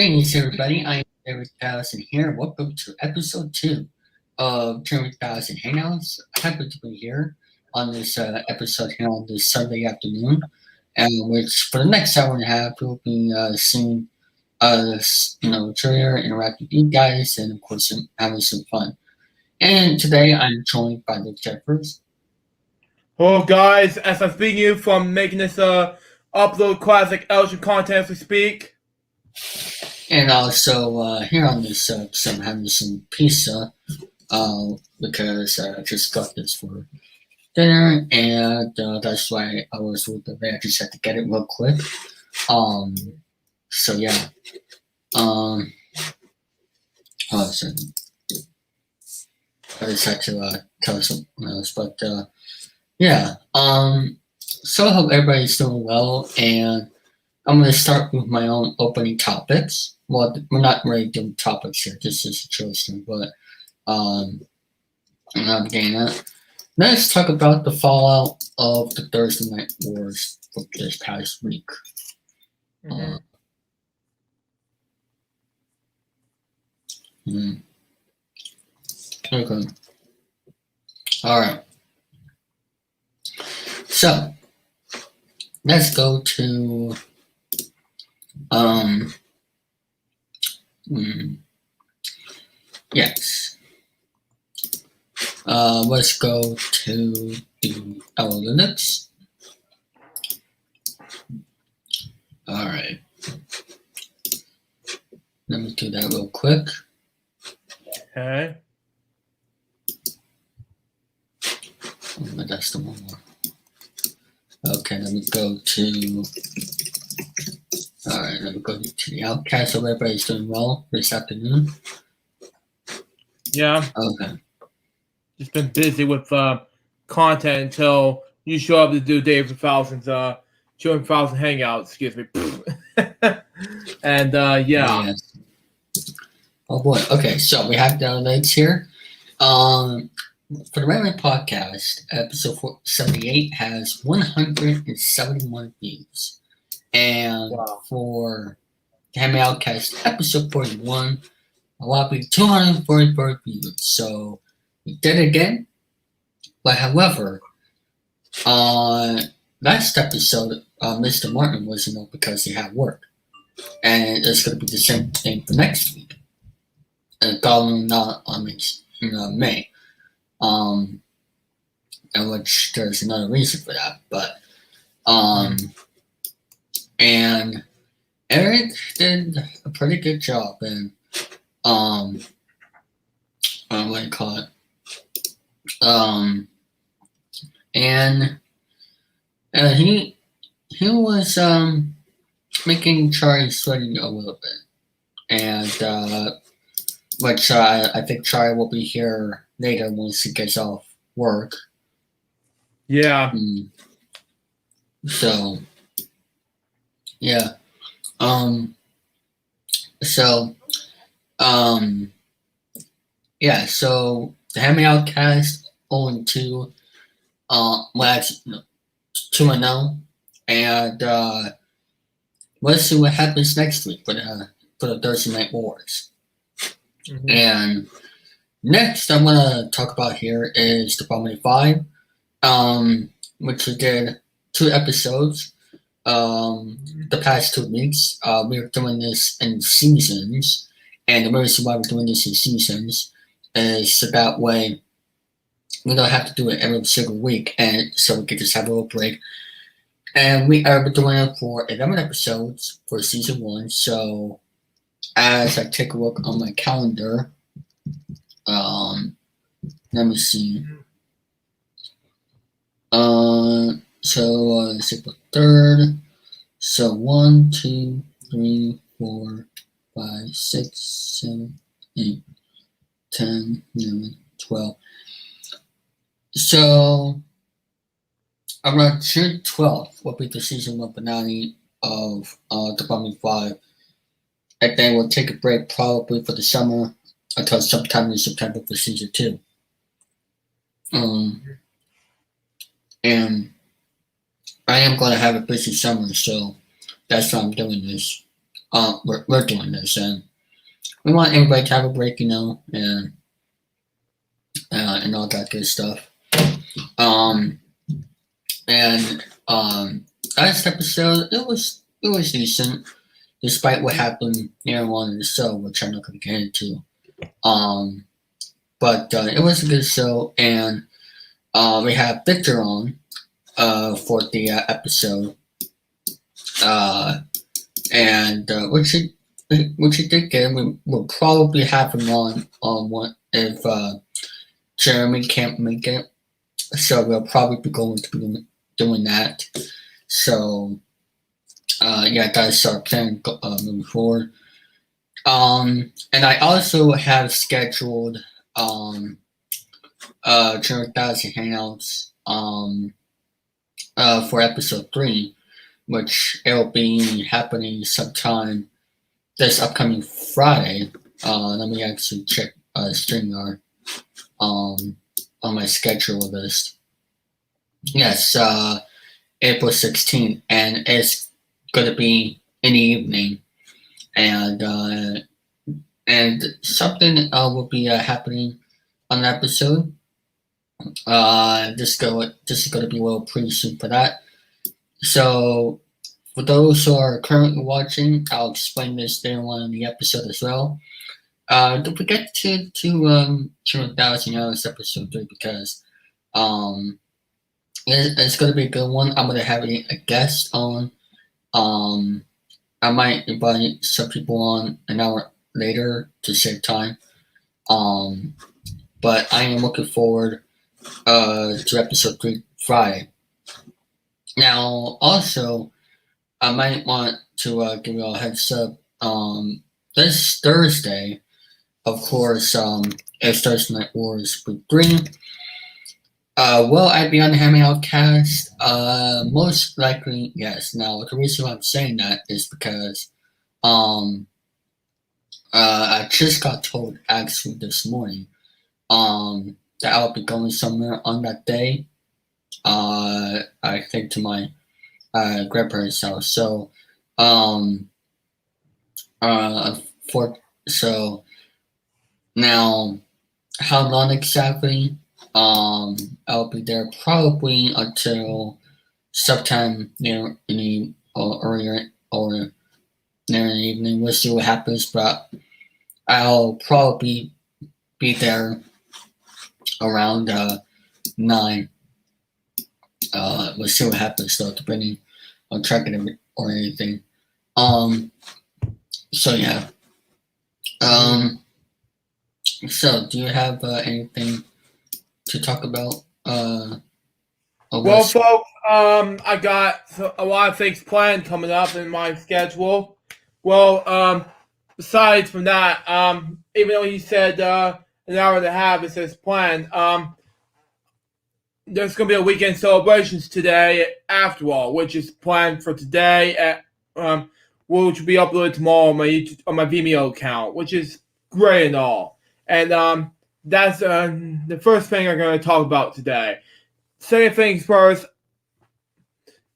Greetings, everybody. I am Chilling3000 here. Welcome to episode 2 of Chilling3000 Hangouts. Happy to be here on this episode here on this Sunday afternoon, and which for the next hour and a half we'll be seeing us, trailer, interact with you guys, and of course having some fun. And today I'm joined by the Jeffers. Hello guys, as I'm speaking you from making this upload classic Elgin content as we speak. And also here on this episode I'm having some pizza because I just got this for dinner, and that's why I was with the I just had to get it real quick. So yeah. Hold on a second. I just had to tell something else, but yeah. So I hope everybody's doing well, and I'm going to start with my own opening topics. Well, we're not really doing topics here. This is a choice thing, but I'm not getting that. Let's talk about the fallout of the Thursday Night Wars for this past week. Okay. All right. So let's go to yes. Let's go to the analytics. All right. Let me do that real quick. Okay. Oh, that's the one more. Okay, let me go to. All right, let me go to the Outcast. So everybody's doing well this afternoon. Yeah. Okay. Just been busy with content until you show up to do Chilling3000 Hangouts. Excuse me. And yeah. Yes. Oh boy. Okay, so we have the links here. For the regular podcast, episode 78 has 171 views. And for the Hammy Outcast, episode 41, a whopping 244 views. So we did it again. But however, last episode, Mr. Martin wasn't up because he had work. And it's going to be the same thing for next week. And God not on May. And which there's another reason for that, but and Eric did a pretty good job, and what do you call it? And he was making Charlie sweating a little bit, and which I think Charlie will be here later once he gets off work. Yeah. So, yeah. Yeah, so the Hammy Outcast 0-2, well, actually, 2-0, and let's see what happens next week for the Thursday Night Wars. And next I'm going to talk about here is the Bomber 5, which we did 2 episodes the past 2 weeks. We're doing this in seasons, and the reason why we're doing this in seasons is so that way we don't have to do it every single week, and so we can just have a little break. And we are doing it for 11 episodes for season 1. So as I take a look on my calendar, let me see. So it's April 3rd. So 1, 2, 3, 4, 5, 6, 7, 8, 10, 11, 12. So around June 12th will be the season 1 finale of the Bomber 5. And then we'll take a break probably for the summer until sometime in September for season 2. And I am going to have a busy summer, so that's why I'm doing this. we're doing this, and we want everybody to have a break, and all that good stuff. And last episode it was decent, despite what happened near one of the show, which I'm not going to get into. But it was a good show, and we have Victor on for the episode, and which he did get. We'll probably have him on one if Jeremy can't make it, so we'll probably be going to be doing that. So yeah, that's our plan moving forward. And I also have scheduled Chilling3000 Hangouts for episode 3, which it'll be happening sometime this upcoming Friday. Let me actually check StreamYard on my schedule list. Yes, April 16th, and it's going to be in the evening, and something will be happening on the episode. This is going to be a little pretty soon for that. So, for those who are currently watching, I'll explain this later on in the episode as well. Don't forget to Chilling3000 episode 3, because it's going to be a good one. I'm going to have a guest on. I might invite some people on an hour later to save time. But I am looking forward to episode 3 Friday. Now, also, I might want to give you all a heads up. This Thursday, of course, it's Thursday Night Wars Week 3. Will I be on the Hangout cast? Most likely, yes. Now, the reason why I'm saying that is because I just got told actually this morning that I'll be going somewhere on that day. I think to my grandparents' house. So, so now, how long exactly? I'll be there probably until sometime near in the earlier or near the evening. We'll see what happens, but I'll probably be there around 9. We'll see what happens though, depending on tracking it or anything. So yeah. So do you have anything to talk about? Well, folks, I got a lot of things planned coming up in my schedule. Well, besides from that, even though he said an hour and a half is his plan, there's going to be a weekend celebrations today after all, which is planned for today, which will be uploaded tomorrow on my Vimeo account, which is great and all. And that's the first thing I'm going to talk about today. Second things first,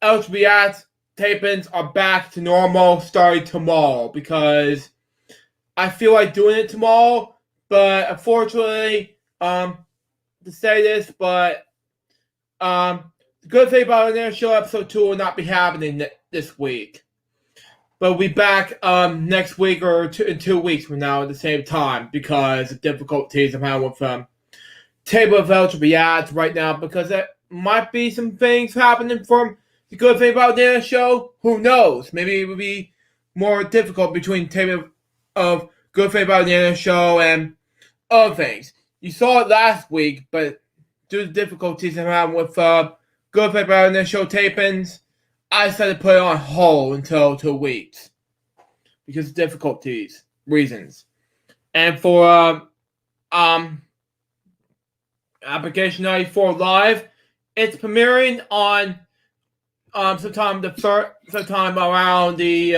LHBAT tapings are back to normal starting tomorrow, because I feel like doing it tomorrow, but unfortunately, to say this, but the good thing about the show episode 2 will not be happening this week. But we'll be back next week or in 2 weeks from now at the same time, because of difficulties I'm having with table of eligible ads right now, because there might be some things happening from the good thing about the show. Who knows? Maybe it would be more difficult between table of good thing about the show and other things. You saw it last week, but due to difficulties I'm having with good thing about the show tapings, I decided to put it on hold until 2 weeks because of difficulties reasons. And for Application 94 Live, it's premiering on sometime around the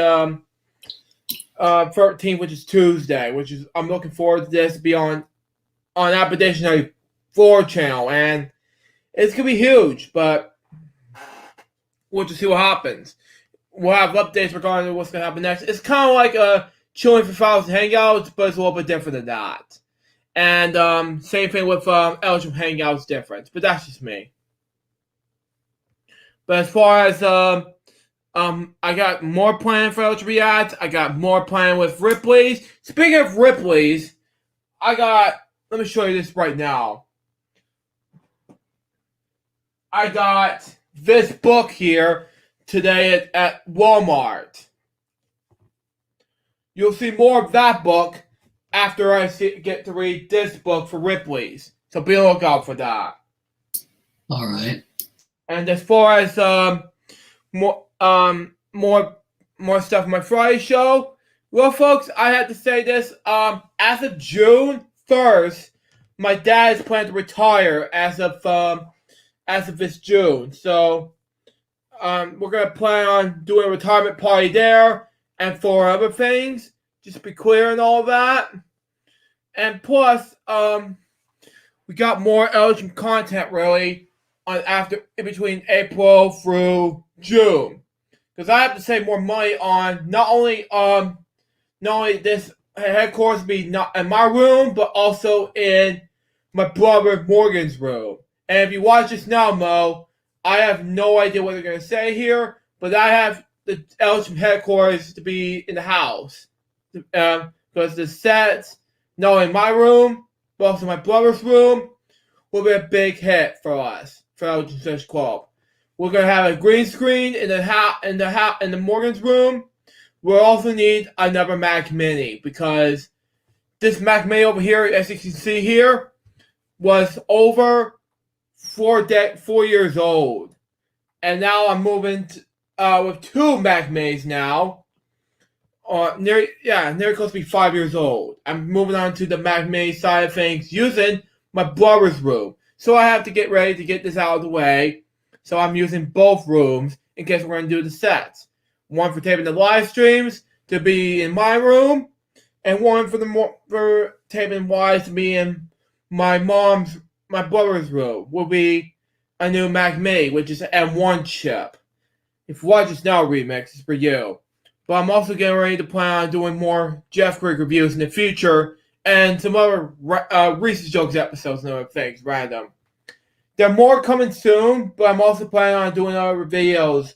13th, which is Tuesday. Which is I'm looking forward to this to be on Application 94 channel, and it's gonna be huge. But we'll just see what happens. we'll have updates regarding what's going to happen next. It's kind of like a Chilling3000 Hangouts, but it's a little bit different than that. And same thing with Eligible Hangouts different, but that's just me. But as far as I got more planned for Eligible Reacts. I got more planned with Ripley's. Speaking of Ripley's, let me show you this right now. I got this book here today at Walmart. You'll see more of that book after I get to read this book for Ripley's. So be on the lookout for that. All right. And as far as more stuff on my Friday show, well, folks, I have to say this. As of June 1st, my dad is planning to retire as of this June. So we're gonna plan on doing a retirement party there, and for other things, just to be clear and all that. And plus, we got more eligible content really in between April through June, because I have to save more money on not only this headquarters be not in my room, but also in my brother Morgan's room. And if you watch this now, Mo, I have no idea what they're going to say here, but I have the eligible headquarters to be in the house. Because the sets, not only in my room, but also my brother's room, will be a big hit for us, for Eligible Search Club. We're going to have a green screen in the Morgan's room. We'll also need another Mac Mini, because this Mac Mini over here, as you can see here, was over 4 years old. And now I'm moving with 2 Mac Minis now. Nearly close to be 5 years old. I'm moving on to the Mac Mini side of things using my brother's room. So I have to get ready to get this out of the way. So I'm using both rooms in case we're going to do the sets. One for taping the live streams to be in my room, and one for taping live to be in my brother's room. Will be a new Mac Mini, which is an M1 chip. If you watch this now remix, it's for you. But I'm also getting ready to plan on doing more Jeff Grigg reviews in the future, and some other Reese's Jokes episodes and other things, random. There are more coming soon, but I'm also planning on doing other videos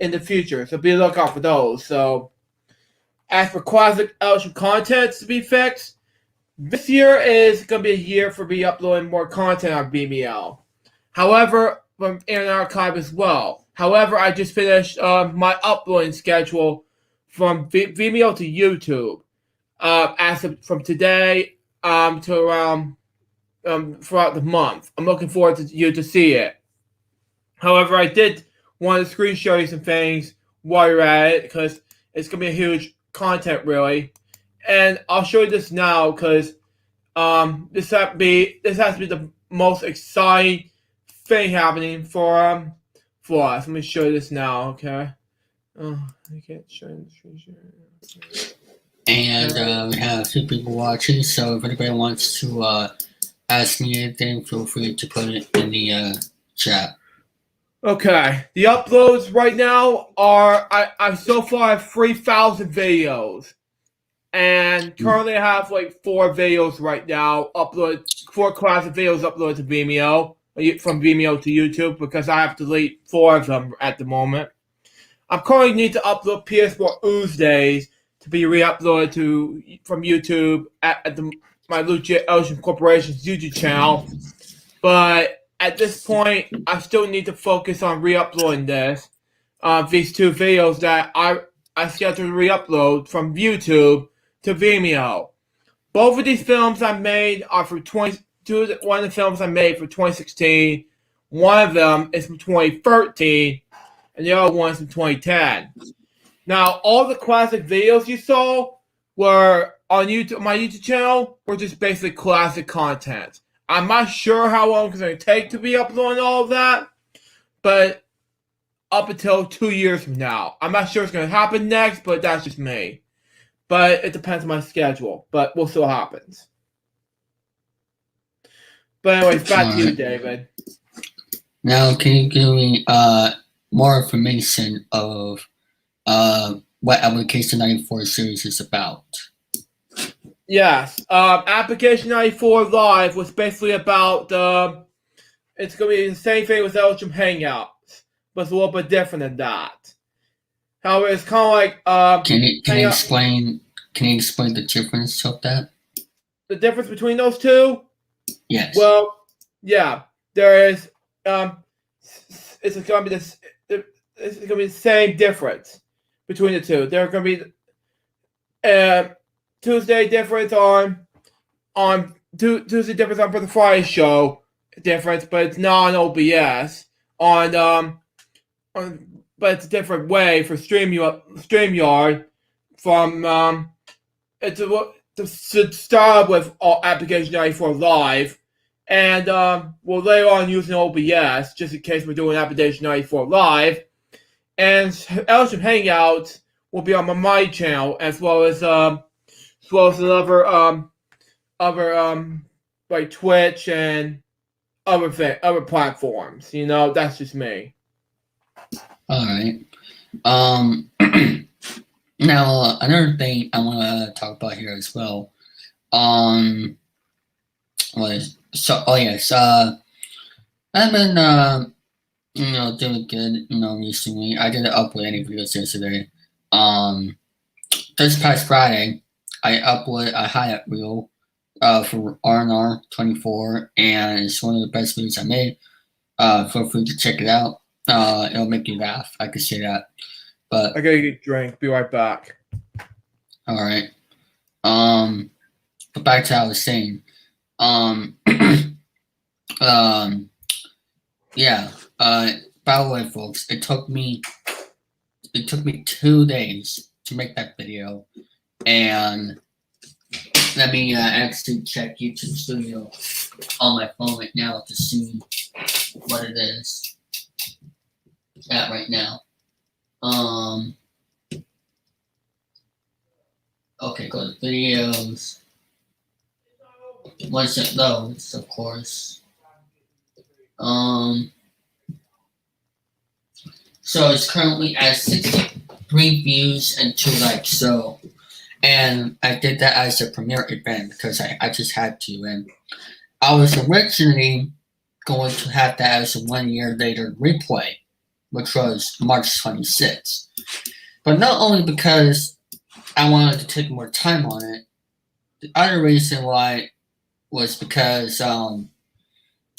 in the future, so be on the lookout for those. So, as for classic eligible content to be fixed, this year is going to be a year for me uploading more content on Vimeo. However, from Internet Archive as well. However, I just finished my uploading schedule from Vimeo to YouTube from today to around throughout the month. I'm looking forward to you to see it. However, I did want to screen show you some things while you're at it, because it's going to be a huge content, really. And I'll show you this now, because this has to be the most exciting thing happening for us. Let me show you this now, okay? Oh, I can't show you the screen share. And we have a few people watching, so if anybody wants to ask me anything, feel free to put it in the chat. Okay, the uploads right now are I so far have 3,000 videos, and currently I have like 4 videos right now 4 classic videos uploaded to Vimeo, from Vimeo to YouTube, because I have to delete 4 of them at the moment. I currently need to upload PS4 Tuesdays to be re-uploaded from YouTube at my Legit Ocean Corporation's YouTube channel, but at this point, I still need to focus on re-uploading these 2 videos that I scheduled to re-upload from YouTube to Vimeo. Both of these films I made are for one of the films I made for 2016. One of them is from 2013, and the other one is from 2010. Now, all the classic videos you saw were on YouTube, my YouTube channel, were just basically classic content. I'm not sure how long it's going to take to be uploading all of that, but up until 2 years from now. I'm not sure what's going to happen next, but that's just me. But it depends on my schedule, but we'll see what happens. But anyways, back to you, David. Now, can you give me more information of what Application 94 series is about. Yes. Application 94 Live was basically about it's gonna be the same thing with Elsham Hangouts, but it's a little bit different than that. However, it's kind of like Can you Hangout. explain the difference of that? The difference between those two? Yes. Well, yeah, there is. It's gonna be this. It's gonna be the same difference between the two. There are gonna be Tuesday difference on Tuesday difference on for the Friday show difference, but it's not on OBS on but it's a different way for StreamYard from it's to start with application 94 live, and we'll later on using OBS just in case we're doing application 94 live, and Elsham Hangouts will be on my channel as well as other like Twitch and other platforms. You know, that's just me. All right. Now another thing I want to talk about here as well. Was so. Oh yes. I've been doing good. Recently I didn't upload any videos yesterday. This past Friday I uploaded a highlight reel for R&R 24, and it's one of the best videos I made. Feel free to check it out. It'll make you laugh. I could say that. But I gotta get a drink. Be right back. All right. But back to what I was saying. Yeah. By the way, folks, it took me 2 days to make that video, and let me actually check YouTube Studio on my phone right now to see what it is at right now. Okay, go to videos. Once it loads, of course. So it's currently at 63 views and 2 likes. So, and I did that as a premiere event because I just had to. And I was originally going to have that as a 1 year later replay, which was March 26th. But not only because I wanted to take more time on it, the other reason why was because not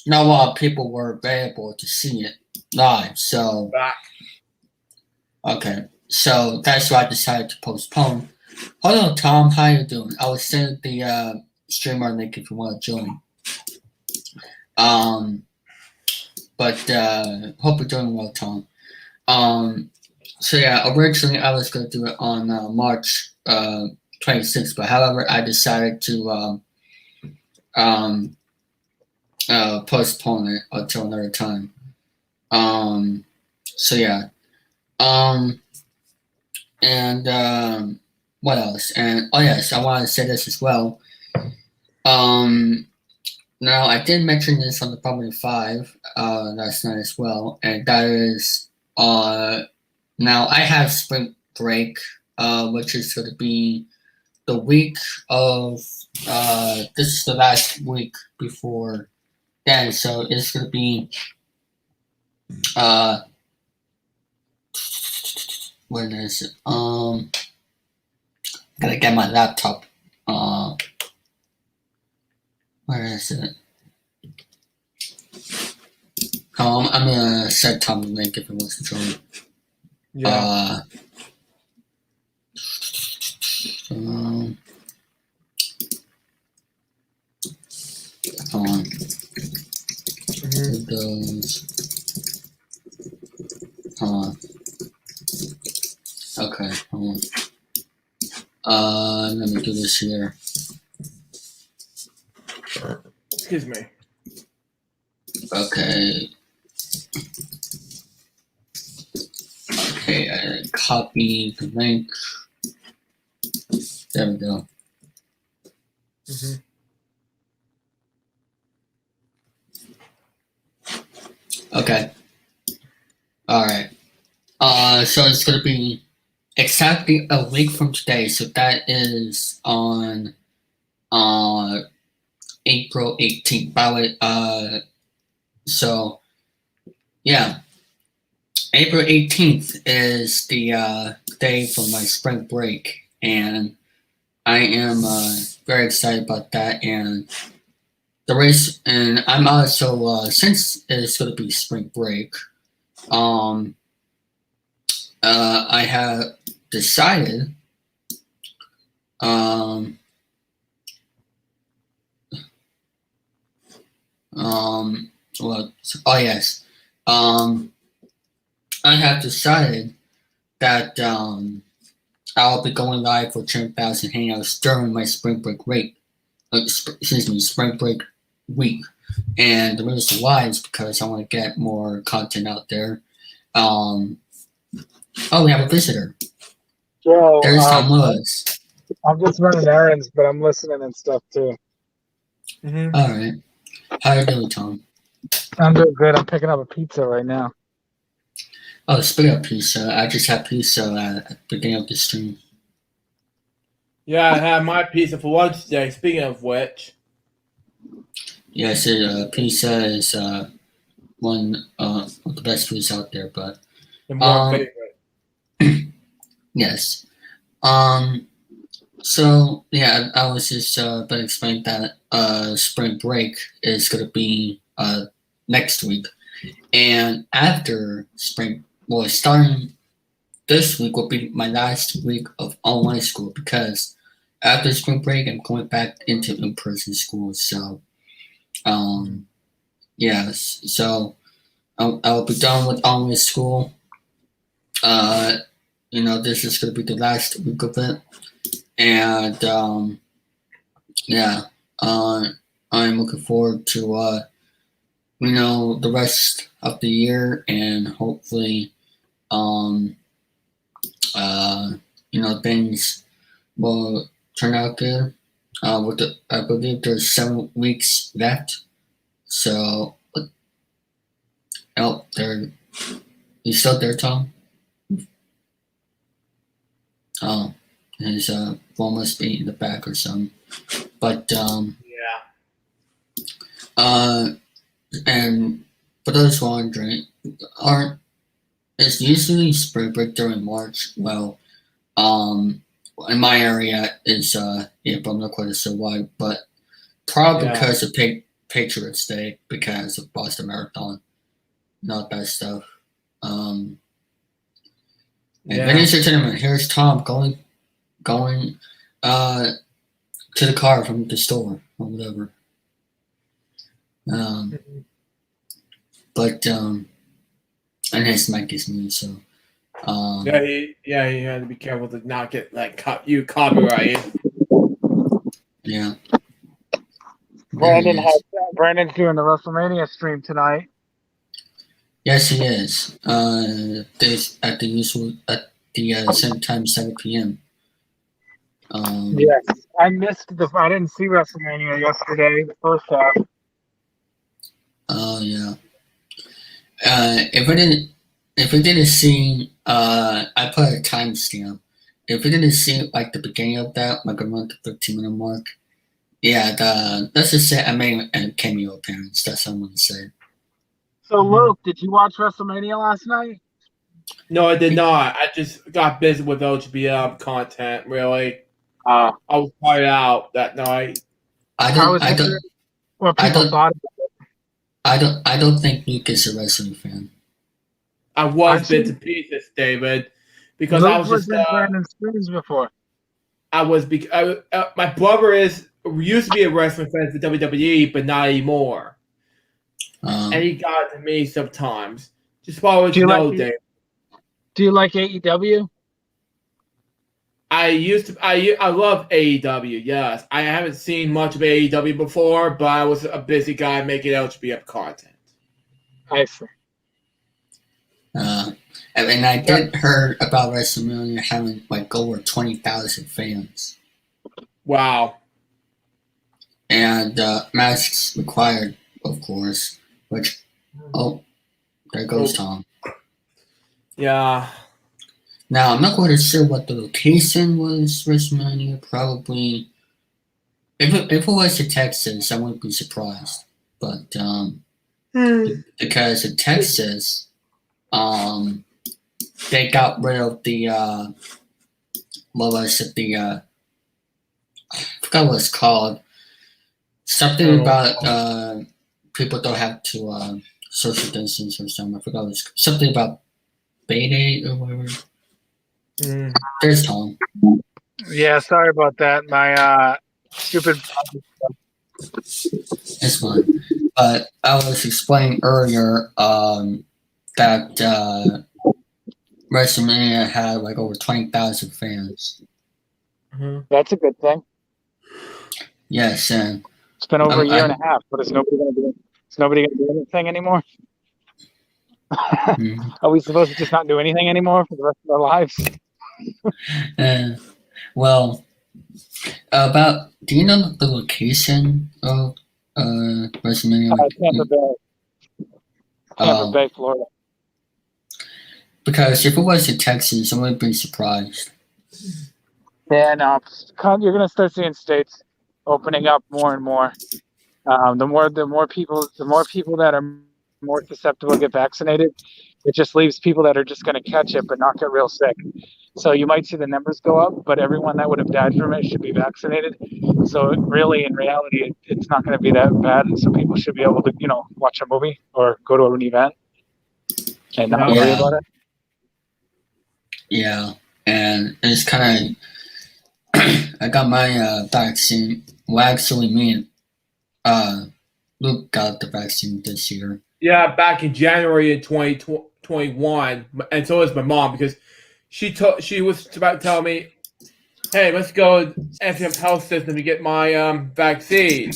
a lot of people were available to see it live. So, okay, so that's why I decided to postpone. Hello, Tom. How you doing? I will send the streamer link if you want to join. But hope you're doing well, Tom. So yeah, originally I was going to do it on March 26th, but however, I decided to postpone it until another time. So yeah. And what else? And oh yes, I want to say this as well. Now I did mention this on the Probably 5 last night as well, and that is now I have spring break, which is going to be the week of this is the last week before then, so it's going to be when is it? Gotta get my laptop. Where is it? I'm gonna set Tom the link if it wants to join. Yeah. Hold on. Windows. Hold on. Okay, hold on. Let me do this here. Excuse me. Okay. Okay, I copy the link. There we go. Okay. Alright. So it's gonna be exactly a week from today. So that is on uh, April 18th. By the way, so yeah, April 18th is the day for my spring break, and I am very excited about that. And the race, and I'm also since it's going to be spring break, um, I have decided, um, well, oh yes, um, I have decided that I'll be going live for 10,000 Hangouts during my spring break spring break week. And the reason why is because I want to get more content out there. Um, oh, we have a visitor. Joe, There's Tom Lewis. I'm just running errands, but I'm listening and stuff too. Mm-hmm. All right. How you doing, Tom? I'm doing good. I'm picking up a pizza right now. Oh, speaking of pizza, I just had pizza at the beginning of the stream. Yeah, I had my pizza for lunch today. Speaking of which, Yes, pizza is one of the best foods out there. But the more favorite. yes. So yeah, I was just been explaining that spring break is gonna be next week, and after spring, well, starting this week will be my last week of online school because after spring break I'm going back into in-person school. So yes, so I'll be done with online school. Uh, this is gonna be the last week of it, and yeah, uh, I'm looking forward to the rest of the year, and hopefully um, things will turn out good. I believe there's 7 weeks left, so oh, there, you still there, Tom? Oh, his phone must be in the back or something. But Yeah. and for those wondering, aren't it's usually spring break during March? Well, in my area is April. I'm not quite sure why, but probably Yeah. because of Patriots Day, because of Boston Marathon, not that stuff. And Yeah. ladies and gentlemen, here's Tom going to the car from the store or whatever. But and his mic is muted, so Yeah, you had to be careful to not get copyrighted. yeah. Brandon's doing the WrestleMania stream tonight. Yes, he is. This at the same time, 7 p.m. Yes, I didn't see WrestleMania yesterday, the first half. Oh yeah. If we didn't see, I put a timestamp. If we didn't see like the beginning of that, like around the 15-minute mark, yeah, let's just say I made a cameo appearance. That's what I'm gonna say. So, Luke, did you watch WrestleMania last night? No, I did not. I just got busy with OGBM content. Really, I was tired out that night. I don't think Luke is a wrestling fan. I was bits and pieces, David, because Luke I was just in Brandon's streams before. My brother used to be a wrestling fan for WWE, but not anymore. And he got to me sometimes. Just follow what you know, David. Do you like AEW? I love AEW, yes. I haven't seen much of AEW before, but I was a busy guy making LGBF content. I see. And I did heard about WrestleMania having like over 20,000 fans. Wow. And masks required, of course, which, oh, there goes Tom. Yeah. Now I'm not quite sure what the location was. WrestleMania probably. If it was in Texas, I wouldn't be surprised. But because in Texas, um, they got rid of the what was it? I forgot what it's called. Something about people don't have to social distance or something. I forgot what it's something about Beta or whatever. There's Tom. Yeah, sorry about that. My stupid. It's fine. But I was explaining earlier that WrestleMania had like over 20,000 fans. That's a good thing. Yes, and It's been over a year and a half, but is nobody going to do? Is nobody going to do anything anymore? Are we supposed to just not do anything anymore for the rest of our lives? Well, do you know the location of WrestleMania? Tampa Bay. Tampa Bay, Florida. Because if it was in Texas, I wouldn't be surprised. Yeah, no, you're going to start seeing states opening up more and more. The more people that are more susceptible get vaccinated, it just leaves people that are just going to catch it but not get real sick. So you might see the numbers go up, but everyone that would have died from it should be vaccinated. So really, in reality, it's not going to be that bad, and so people should be able to, watch a movie or go to an event and not worry about it. Yeah, and it's kind of I got my vaccine. Well, actually, me and Luke got the vaccine this year. Yeah, back in January of 2021, and so was my mom, because she was about to tell me, "Hey, let's go to Amsterdam Health System to get my vaccine."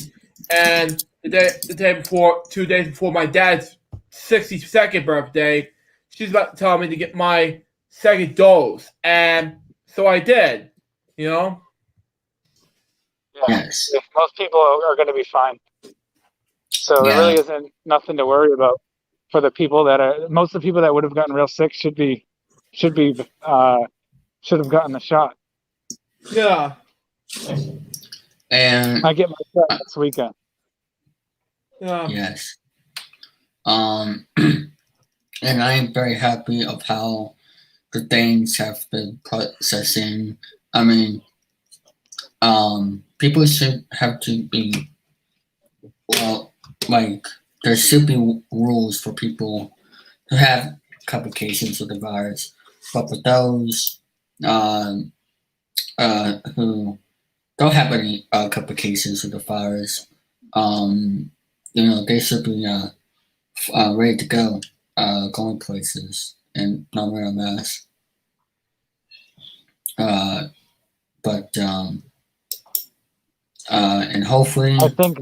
And the day before, 2 days before my dad's 62nd birthday, she's about to tell me to get my second dose, and so I did. Yeah. Yes. Most people are going to be fine. So there really isn't nothing to worry about for the people most of the people that would have gotten real sick should have gotten the shot. Yeah. And I get my shot next weekend. Yeah. Yes. And I am very happy of how the things have been processing. I mean, people should have to be, well, like, there should be rules for people who have complications with the virus, but for those who don't have any complications with the virus, they should be ready to go, going places and not wear a mask. And hopefully, I think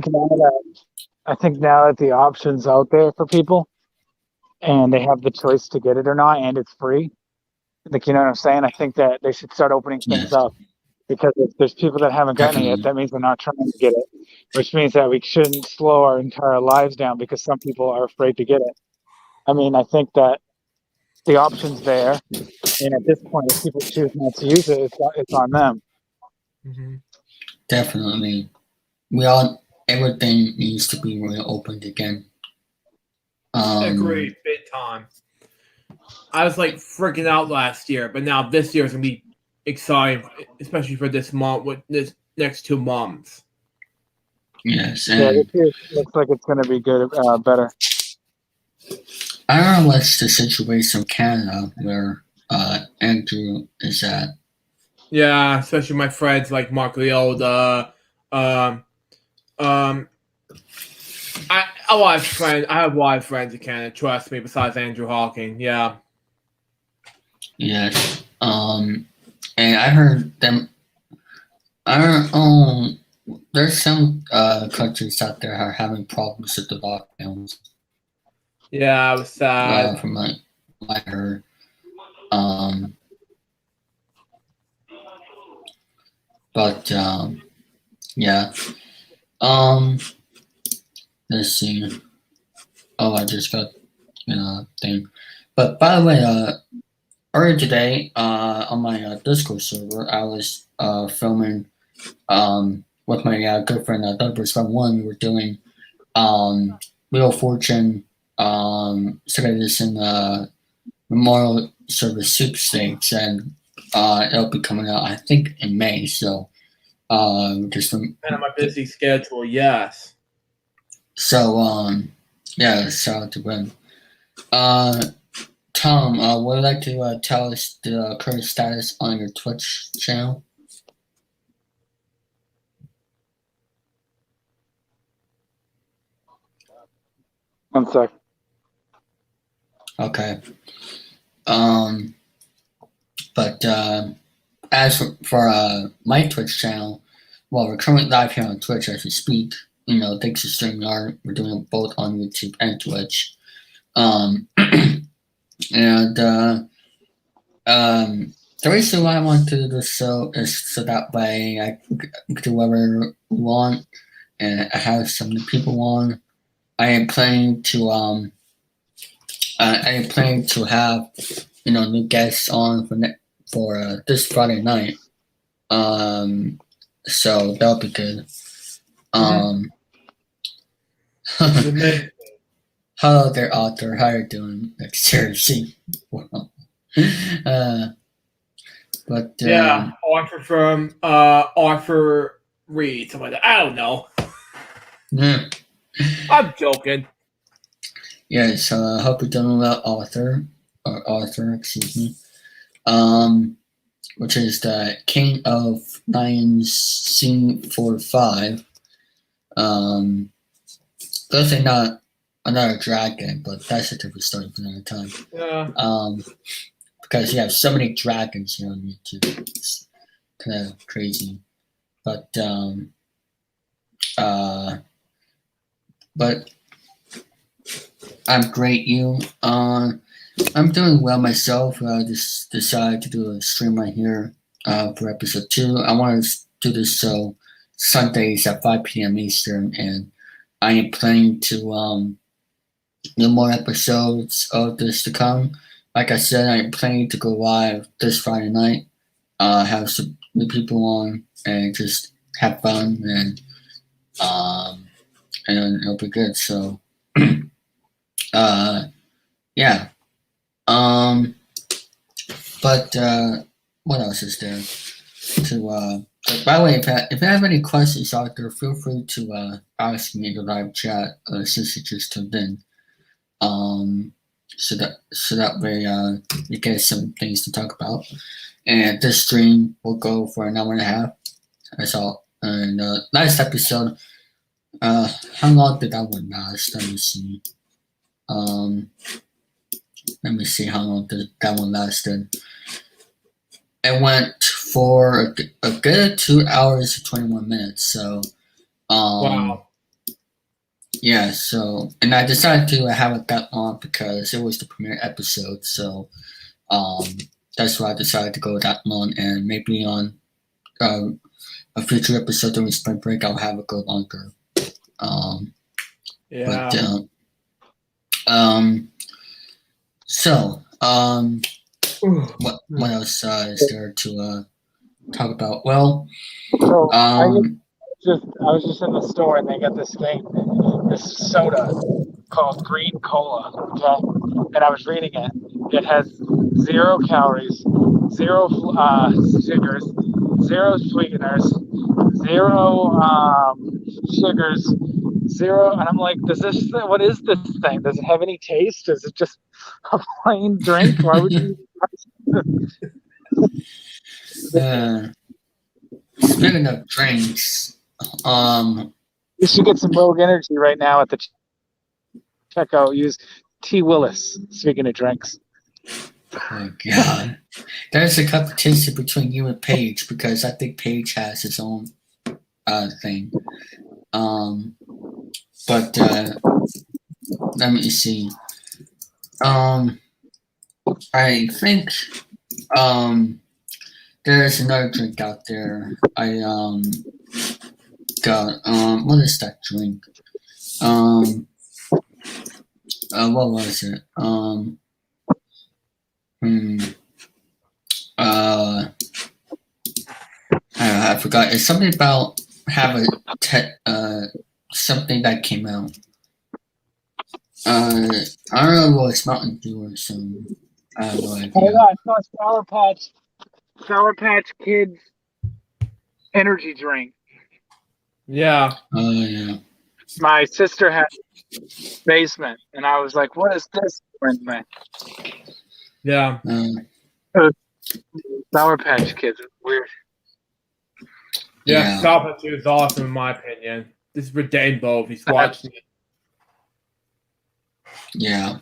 now that the option's out there for people, and they have the choice to get it or not, and it's free. Like, you know what I'm saying? I think that they should start opening things up, because if there's people that haven't gotten it yet, that means they're not trying to get it, which means that we shouldn't slow our entire lives down because some people are afraid to get it. I mean, I think that the option's there, and at this point, if people choose not to use it, it's on them. Mm-hmm. Definitely, everything needs to be reopened again. Agreed, big time. I was like freaking out last year, but now this year is gonna be exciting, especially for this month, with this next 2 months. Yes, yeah, this year looks like it's gonna be good, better. I don't know what's the situation in Canada where Andrew is at. Yeah, especially my friends like Mark Leota. I have a lot of friends in Canada. Trust me. Besides Andrew Hawking, yeah. Yes. And I heard them. I don't know. There's some countries out there are having problems with the lockdowns. Yeah, I was sad. From what I heard. But yeah. Let's see. Oh, I just got thing. But by the way, earlier today, on my Discord server, I was filming with my good friend Douglas from One. We were doing Wheel of Fortune second edition memorial service sweepstakes, and it'll be coming out I think in May. So just And on my busy schedule, yes. so yeah, shout out to him. Tom, would you like to tell us the current status on your Twitch channel? One sec. Okay. But as for my Twitch channel, well, we're currently live here on Twitch as we speak. Thanks to StreamYard, we're doing it both on YouTube and Twitch. And the reason why I want to do this show is so that way I can do whatever we want, and I have some new people on. I am planning to have new guests on for this Friday night. So that'll be good. Hello there, Arthur. How you doing? Like seriously. But yeah, Arthur from Arthur Reed, something like that. I don't know. Yeah. I'm joking. Yes, I hope you're doing well, Arthur, excuse me. Which is the King of Lions Scene 4-5. Definitely not another dragon, but that's a different story for another time. Yeah. Because you have so many dragons here on YouTube. It's kind of crazy. But I'm great, you. I'm doing well myself. I just decided to do a stream right here for episode 2. I want to do this show Sundays at 5 p.m. Eastern, and I am planning to do more episodes of this to come. Like I said, I'm planning to go live this Friday night, have some new people on, and just have fun, and it'll be good. So, yeah. But what else is there to by the way, if you have any questions out there, feel free to ask me in the live chat since you just tuned in. So that way you get some things to talk about. And this stream will go for an hour and a half. That's all. And last episode, how long did that one last? Let me see how long that one lasted. It went for a good 2 hours and 21 minutes. So, Wow. Yeah. So, and I decided to have it that long because it was the premiere episode. So, that's why I decided to go that long. And maybe on a future episode during spring break, I'll have it go longer. Yeah. But so what else is there to talk about? Well, So I was just in the store and they got this soda called Green Cola, okay? And I was reading it. It has 0 calories, 0 sugars, 0 sweeteners, 0 sugars, 0. And I'm like, what is this thing? Does it have any taste? Is it just a plain drink? Why would you? Speaking of drinks, You should get some Rogue Energy right now at the checkout. Use T. Willis. Speaking of drinks. Oh God, there's a competition between you and Paige because I think Paige has his own thing. But let me see. I think there's another drink out there. I got what is that drink? What was it? Hmm. Uh, I forgot. It's something about have a something that came out. I don't know what it's Mountain Dew or something. I have no Oh, idea. yeah, it's not Sour Patch Kids energy drink. Yeah. Oh yeah. My sister had a basement, and I was like, "What is this?" Yeah. Sour Patch Kids. It's weird. Yeah. Yeah. Sour Patch is awesome in my opinion. This is for Danebo if he's watching it. Yeah.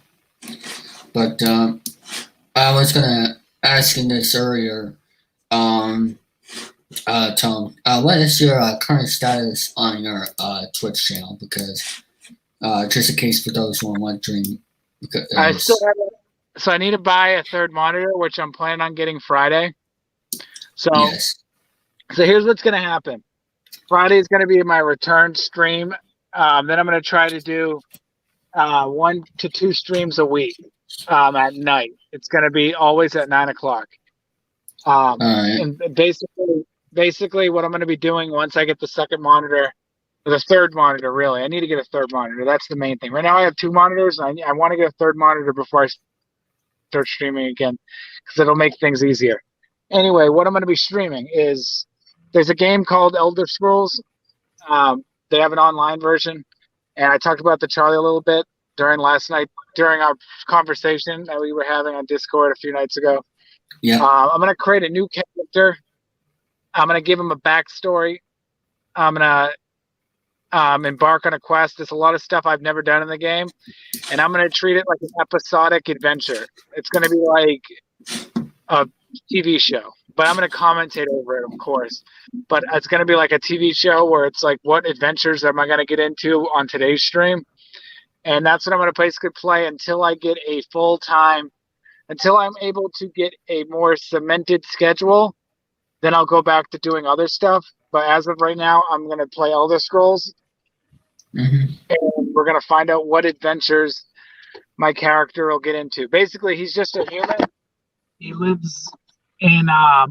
But I was gonna ask you this earlier. Tom, what is your current status on your Twitch channel? Because just in case for those who are wondering, I still because have it. So I need to buy a third monitor, which I'm planning on getting Friday. So yes. here's what's gonna happen. Friday is gonna be my return stream. Then I'm gonna try to do 1 to 2 streams a week at night. It's gonna be always at 9 o'clock. All right. And basically, what I'm gonna be doing once I get the second monitor, or the third monitor, really, I need to get a third monitor. That's the main thing. Right now, I have 2 monitors. I want to get a third monitor before I start streaming again, because it'll make things easier. Anyway, what I'm going to be streaming is there's a game called Elder Scrolls. They have an online version, and I talked about the Charlie a little bit during our conversation that we were having on Discord a few nights ago. Yeah. I'm going to create a new character. I'm going to give him a backstory. I'm going to embark on a quest. There's a lot of stuff I've never done in the game, and I'm going to treat it like an episodic adventure. It's going to be like a TV show, but I'm going to commentate over it, of course. But it's going to be like a TV show where it's like, what adventures am I going to get into on today's stream? And that's what I'm going to basically play until I get a full-time, until I'm able to get a more cemented schedule. Then I'll go back to doing other stuff. But as of right now, I'm going to play Elder Scrolls. Mm-hmm. And we're going to find out what adventures my character will get into. Basically, he's just a human. He lives in a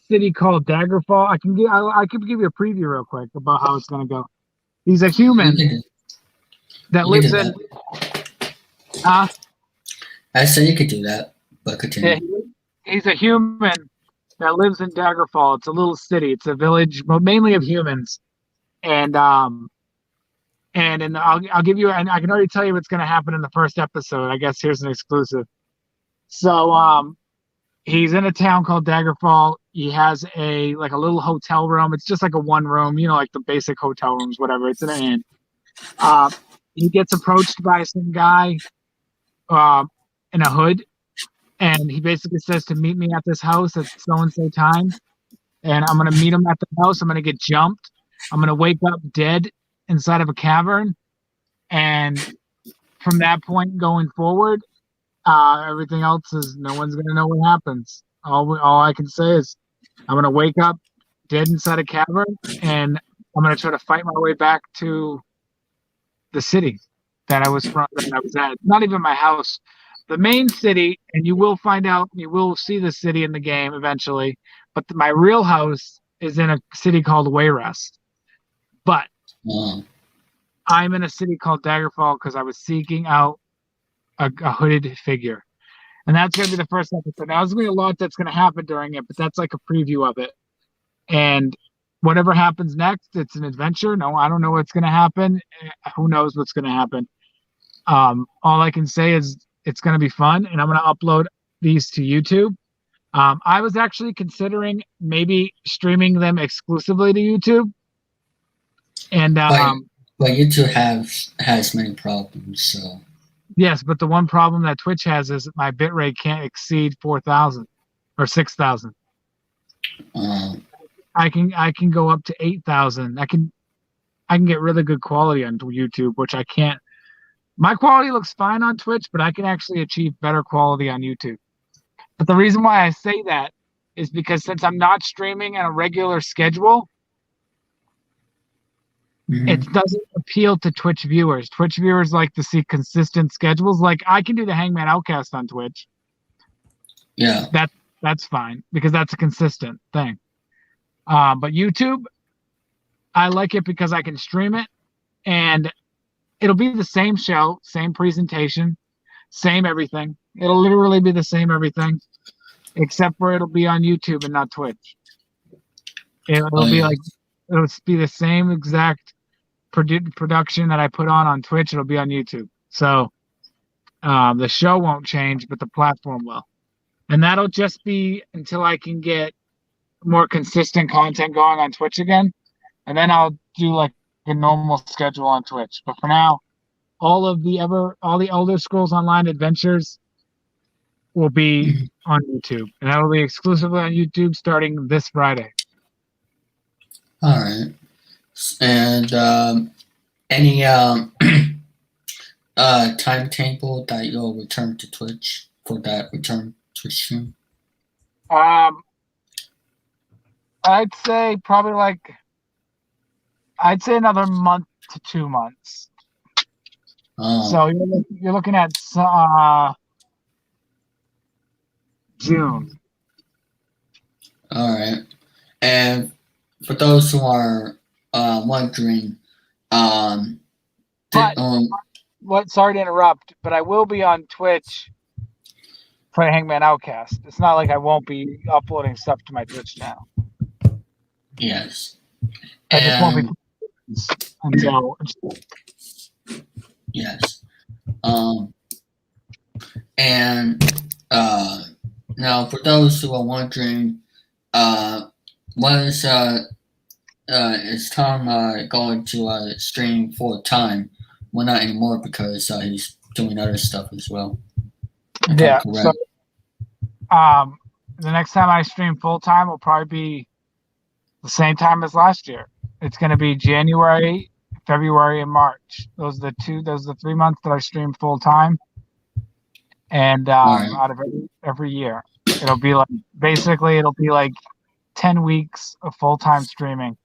city called Daggerfall. I can give you a preview real quick about how it's going to go. He's a human that lives in... I said you could do that, but continue. Yeah, he's a human that lives in Daggerfall. It's a little city. It's a village, mainly of humans. And I'll give you, and I can already tell you what's going to happen in the first episode. I guess here's an exclusive. So he's in a town called Daggerfall. He has a little hotel room. It's just like a one room, like the basic hotel rooms, whatever. It's in an inn. He gets approached by some guy in a hood, and he basically says to meet me at this house at so and so time. And I'm gonna meet him at the house. I'm gonna get jumped. I'm gonna wake up dead inside of a cavern, and from that point going forward, everything else is no one's gonna know what happens. All I can say is I'm gonna wake up dead inside a cavern, and I'm gonna try to fight my way back to the city that I was from, that I was at. Not even my house, the main city, and you will find out. You will see the city in the game eventually. But my real house is in a city called Wayrest. But I'm in a city called Daggerfall because I was seeking out a hooded figure. And that's going to be the first episode. Now, there's going to be a lot that's going to happen during it, but that's like a preview of it. And whatever happens next, it's an adventure. No, I don't know what's going to happen. Who knows what's going to happen? All I can say is it's going to be fun, and I'm going to upload these to YouTube. I was actually considering maybe streaming them exclusively to YouTube. And but YouTube has many problems, so. Yes, but the one problem that Twitch has is my bitrate can't exceed 4,000 or 6,000. I can go up to 8,000. I can get really good quality on YouTube, which I can't. My quality looks fine on Twitch, but I can actually achieve better quality on YouTube. But the reason why I say that is because since I'm not streaming on a regular schedule, it doesn't appeal to Twitch viewers. Twitch viewers like to see consistent schedules. Like I can do the Hangman Outcast on Twitch, Yeah. That's fine because that's a consistent thing. But YouTube, I like it because I can stream it and it'll be the same show, same presentation, same everything. It'll literally be the same everything, except for it'll be on YouTube and not Twitch. It'll Oh, be yeah. like it'll be the same exact production that I put on Twitch. It'll be on YouTube. So the show won't change, but the platform will. And that'll just be until I can get more consistent content going on Twitch again. And then I'll do like a normal schedule on Twitch. But for now, all the Elder Scrolls Online adventures will be on YouTube. And that'll be exclusively on YouTube starting this Friday. All right. And any timetable that you'll return to Twitch for that return Twitch stream? I'd say probably another month to 2 months. Oh. So you're looking at June. All right. And for those who are wondering, sorry to interrupt, but I will be on Twitch for Hangman Outcast. It's not like I won't be uploading stuff to my Twitch channel. Yes. I just won't be until. Yes. And now for those who are wondering, is Tom going to stream full time? Well, not anymore because he's doing other stuff as well. Yeah. So, the next time I stream full time will probably be the same time as last year. It's going to be January, February, and March. Those are the 3 months that I stream full time. And out of every year, it'll be like 10 weeks of full time streaming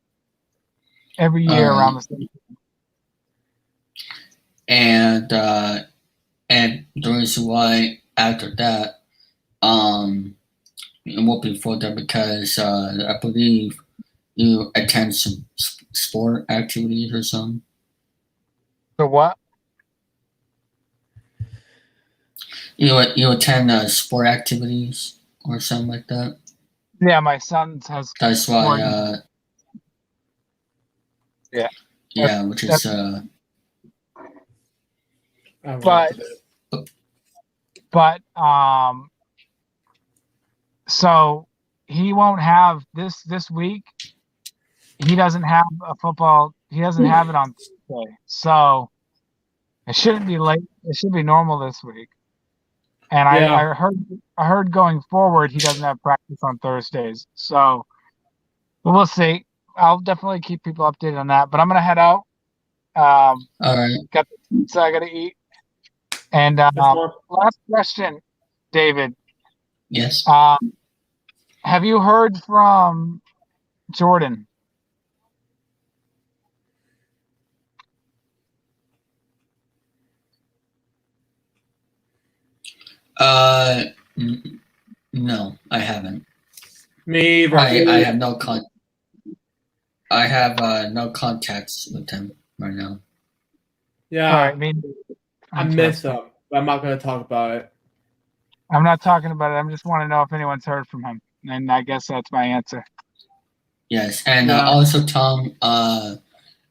every year around the same time. And the reason why after that, it won't be for that because I believe you attend some sport activities or something. So what? You attend sport activities or something like that? Yeah, my son has. That's why. Yeah. Yeah, which is. But so he won't have this week. He doesn't have a football. He doesn't have it on Thursday, so it shouldn't be late. It should be normal this week. And I heard going forward he doesn't have practice on Thursdays. So we'll see. I'll definitely keep people updated on that. But I'm gonna head out. All right. Got the pizza I gotta eat. And last question, David. Yes. Have you heard from Jordan? No, I haven't. Me either. I have no I have no contacts with him right now. Yeah. All right, I miss him, but I'm not going to talk about it. I'm not talking about it. I just want to know if anyone's heard from him, and I guess that's my answer. Yes, and also Tom, I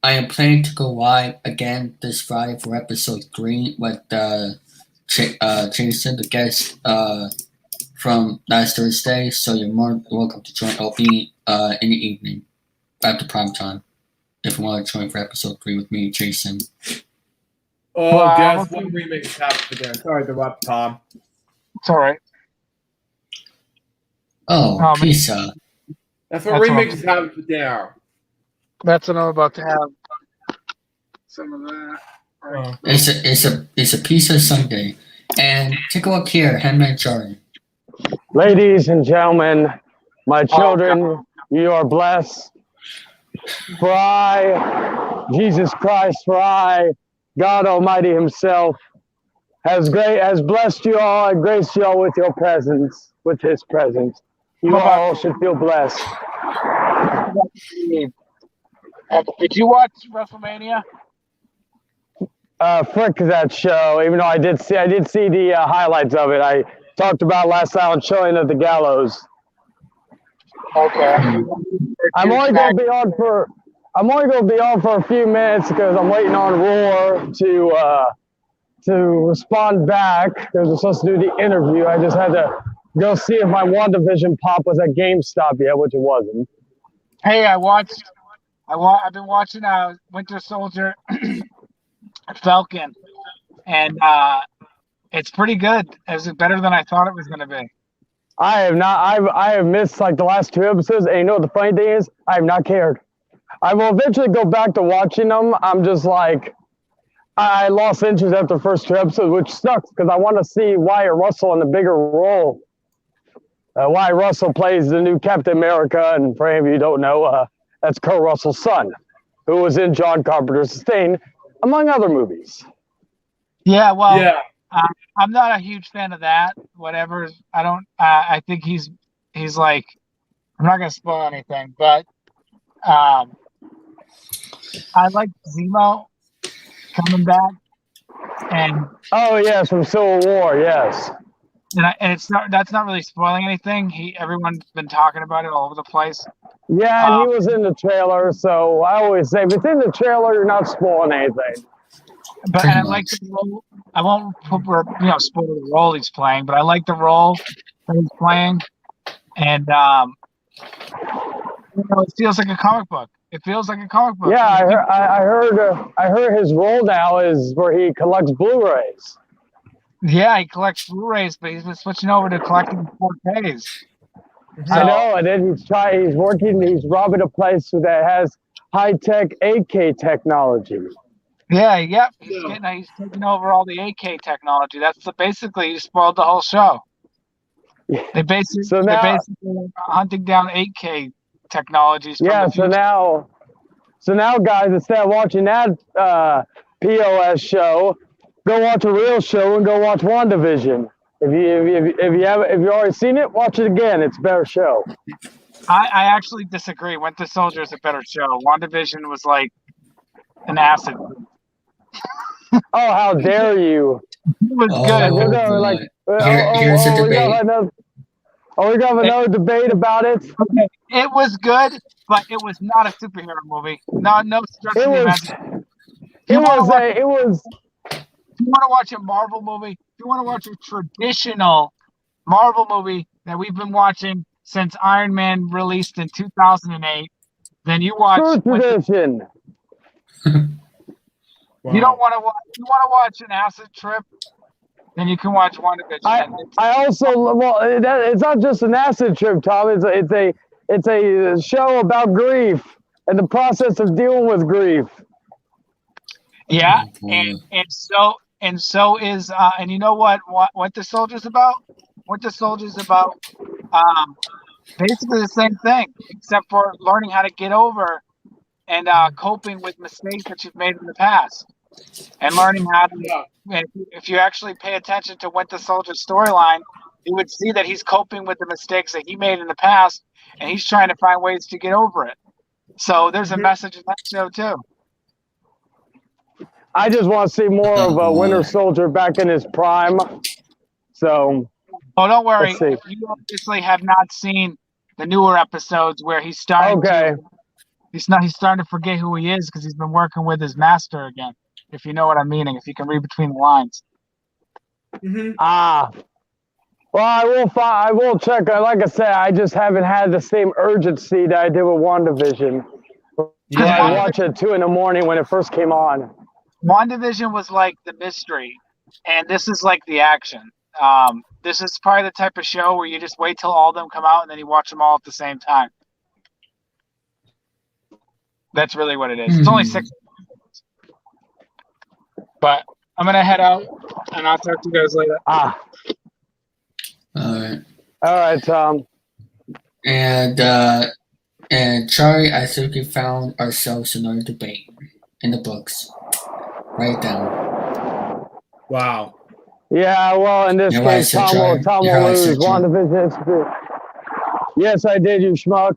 am planning to go live again this Friday for episode 3 with Jason, the guest from last Thursday. So you're more welcome to join. I'll be in the evening after prime time if you want to join for episode 3 with me, Jason. Oh, guess what remix is happening there? Sorry to interrupt, Tom. It's all right. Oh, pizza. That's what remix is happening for there. That's what I'm about to have. Some of that. Right. It's a pizza Sunday. And take a look here, Handmade Jordan. Ladies and gentlemen, my children, you are blessed. For I, Jesus Christ, for I, God Almighty Himself, has blessed you all and graced you all with your presence, with his presence. You How about all should feel blessed. Did you watch WrestleMania? Frick that show. Even though I did see the highlights of it. I talked about last night on Chilling of the Gallows. Okay. I'm only going to be on for a few minutes because I'm waiting on Roar to respond back. They were supposed to do the interview. I just had to go see if my WandaVision pop was at GameStop yet, which it wasn't. Hey, I've been watching Winter Soldier, Falcon, and it's pretty good. It's better than I thought it was going to be. I have not. I have missed like the last 2 episodes, and you know what the funny thing is? I have not cared. I will eventually go back to watching them. I'm just like, I lost interest after the first 2 episodes, which sucks because I want to see Wyatt Russell in the bigger role. Wyatt Russell plays the new Captain America, and for any of you who don't know, that's Kurt Russell's son, who was in John Carpenter's Sustain, among other movies. Yeah, well, Yeah. I'm not a huge fan of that. Whatever. I don't. I think he's like. I'm not gonna spoil anything, but I like Zemo coming back, and Oh yes, from Civil War, yes. and it's not. That's not really spoiling anything. Everyone's been talking about it all over the place. Yeah, and he was in the trailer, so I always say if it's in the trailer, you're not spoiling anything. But and I like the role. I won't spoil the role he's playing, but I like the role that he's playing, and it feels like a comic book. It feels like a comic book. Yeah, I heard his role now is where he collects Blu-rays. Yeah, he collects Blu-rays, but he's been switching over to collecting 4Ks. So, I know, and then he's robbing a place that has high-tech 8K technology. Yeah, yep. He's taking over all the 8K technology. Basically he spoiled the whole show. Yeah. They're basically hunting down 8K technologies. Yeah, so now, guys, instead of watching that POS show, go watch a real show and go watch WandaVision. If you already seen it, watch it again. It's a better show. I actually disagree. Winter Soldier is a better show. WandaVision was like an acid. Oh, how dare you! It was good. Here's a debate. We're gonna have another debate about it. Okay. It was good, but it was not a superhero movie. No stretch of the imagination. If you want to watch a Marvel movie, if you want to watch a traditional Marvel movie that we've been watching since Iron Man released in 2008, then you watch. Tradition. Wow. You don't want to watch. You want to watch an acid trip, then you can watch WandaVision. It's not just an acid trip, Tom. It's a show about grief and the process of dealing with grief. Yeah, and so is and you know what the Soldier's about? What the Soldier's about? Basically the same thing, except for learning how to get over and coping with mistakes that you've made in the past, and learning how to. If you actually pay attention to Winter Soldier's storyline, you would see that he's coping with the mistakes that he made in the past, and he's trying to find ways to get over it. So there's a message in that show too. I just want to see more of a Winter Soldier back in his prime. So. Oh, don't worry. You obviously have not seen the newer episodes where he's starting to. He's starting to forget who he is because he's been working with his master again. If you know what I'm meaning, if you can read between the lines. Mm-hmm. Well, I will check. Like I said, I just haven't had the same urgency that I did with WandaVision. Yeah, I watched it at 2 a.m. when it first came on. WandaVision was like the mystery, and this is like the action. This is probably the type of show where you just wait till all of them come out and then you watch them all at the same time. That's really what it is. It's only 6. But I'm gonna head out, and I'll talk to you guys later. All right. All right, Tom. And Charlie, I think we found ourselves another debate in the books. Write it down. Wow. Yeah, well, in this You're case, right, Tom You're will right, lose. Citron. WandaVision. Yes, I did, you schmuck.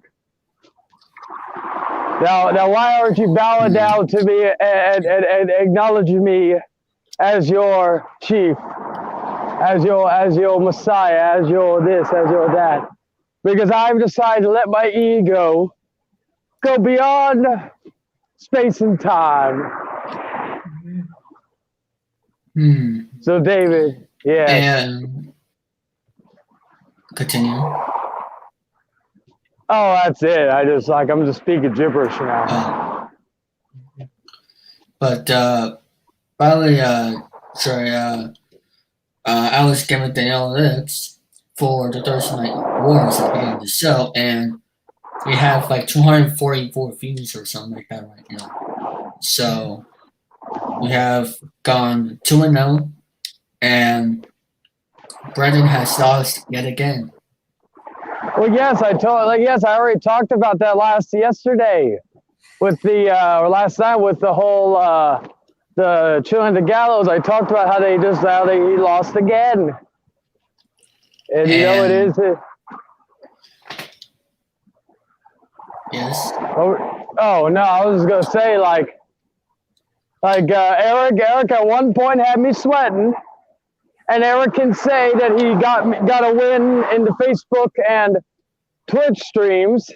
Now, why aren't you bowing down to me and acknowledging me as your chief, as your messiah, as your this, as your that? Because I've decided to let my ego go beyond space and time. So, David, yes. And continue. Oh, that's it. I'm just speaking gibberish now. But by the way, I was given the analytics for the Thursday Night Wars at the beginning of the show, and we have like 244 views or something like that right now. So we have gone 2-0, and Brendan has lost yet again. Well, yes, I already talked about that yesterday with the or last night with the whole the Chilling the Gallows. I talked about how he lost again, and you know it is. Yes. Oh no, I was just gonna say Eric at one point had me sweating. And Eric can say that he got a win in the Facebook and Twitch streams.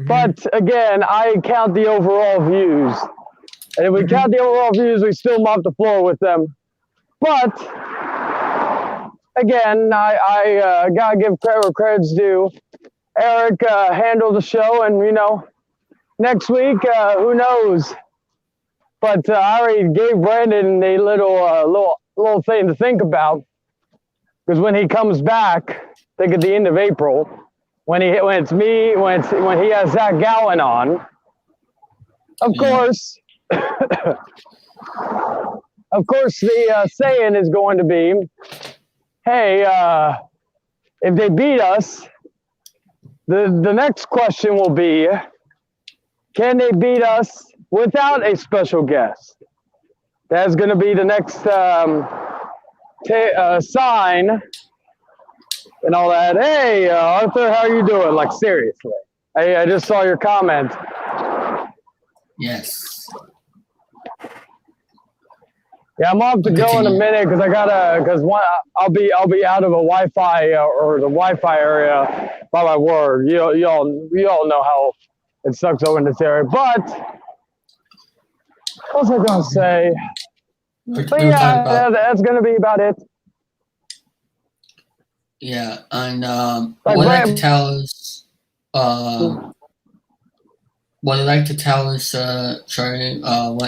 But again, I count the overall views. And if we count the overall views, we still mop the floor with them. But again, I gotta give credit where credit's due. Eric handled the show, and next week, who knows? But I already gave Brandon a little thing to think about, because when he comes back, think at the end of April, when he has Zach Gowen on, of course, the saying is going to be, hey, if they beat us, the next question will be, can they beat us without a special guest? That's going to be the next sign and all that. Hey, Arthur, how are you doing? Like, seriously. I just saw your comment. Yes. Yeah, I'm off to go in a minute because I'll be out of a Wi-Fi or the Wi-Fi area by my word. You all know how it sucks over in this area. But what was I going to say? But yeah, that's going to be about it. Yeah, and what I'd like to tell us, what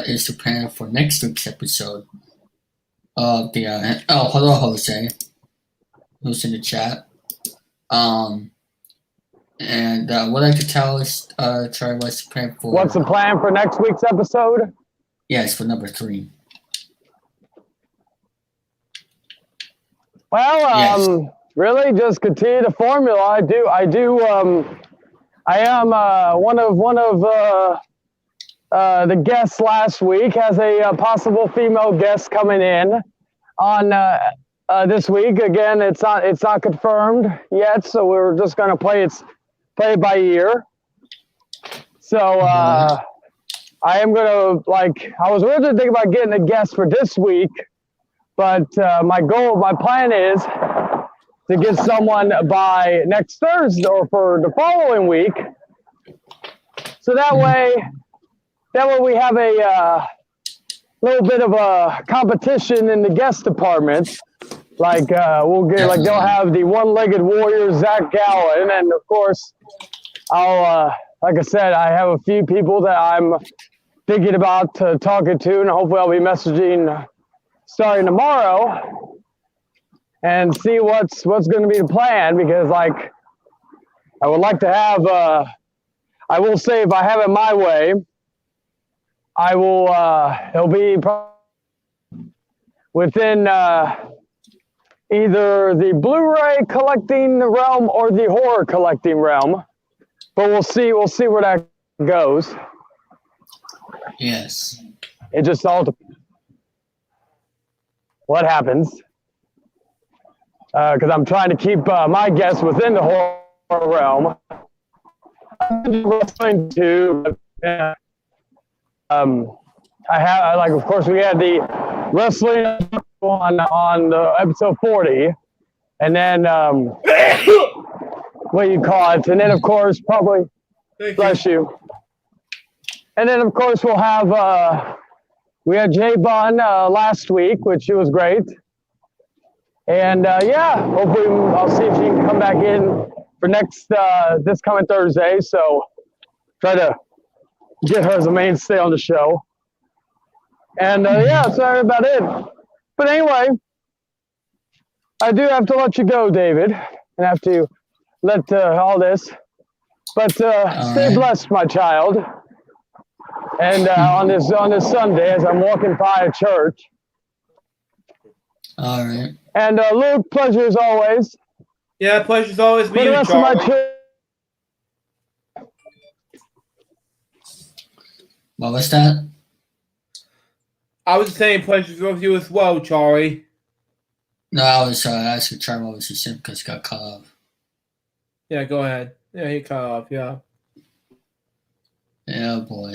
is the plan for next week's episode of the hello Jose, who's in the chat. And what I'd like to tell us, Charlie, what's the plan for? What's the plan for next week's episode? Yes, for number 3. Well, really, just continue the formula. I am one of the guests last week has a possible female guest coming in on this week. Again, it's not confirmed yet, so we're just gonna play it by ear. So I am gonna I was originally thinking about getting a guest for this week, but my plan is to get someone by next Thursday or for the following week. So that way we have a little bit of a competition in the guest department. We'll get they'll have the one-legged warrior Zach Gowen, and of course I'll like I said, I have a few people that I'm thinking about talking to, and hopefully I'll be messaging starting tomorrow and see what's going to be the plan, because I would like to have I will say, if I have it my way, I will it'll be within either the Blu-ray collecting realm or the horror collecting realm, but we'll see where that goes. Yes. It just all depends what happens. because I'm trying to keep my guests within the horror realm. I'm wrestling too. But, of course, we had the wrestling on the episode 40, and then what you call it, and then of course probably bless you. And then of course we'll have we had Jay Bun last week, which was great. And yeah, hopefully I'll see if she can come back in for this coming Thursday. So try to get her as a mainstay on the show. And yeah, sorry about it. But anyway, I do have to let you go, David, and have to let all this. But stay blessed, my child. And on this Sunday, as I'm walking by a church. All right. And Luke, pleasure as always. Yeah, pleasure's always For being the you, rest of my Charlie. What was that? I was saying pleasure's with you as well, Charlie. No, I was asking Charlie what was he saying because he got cut off. Yeah, go ahead. Yeah, he cut off, yeah. Yeah, boy.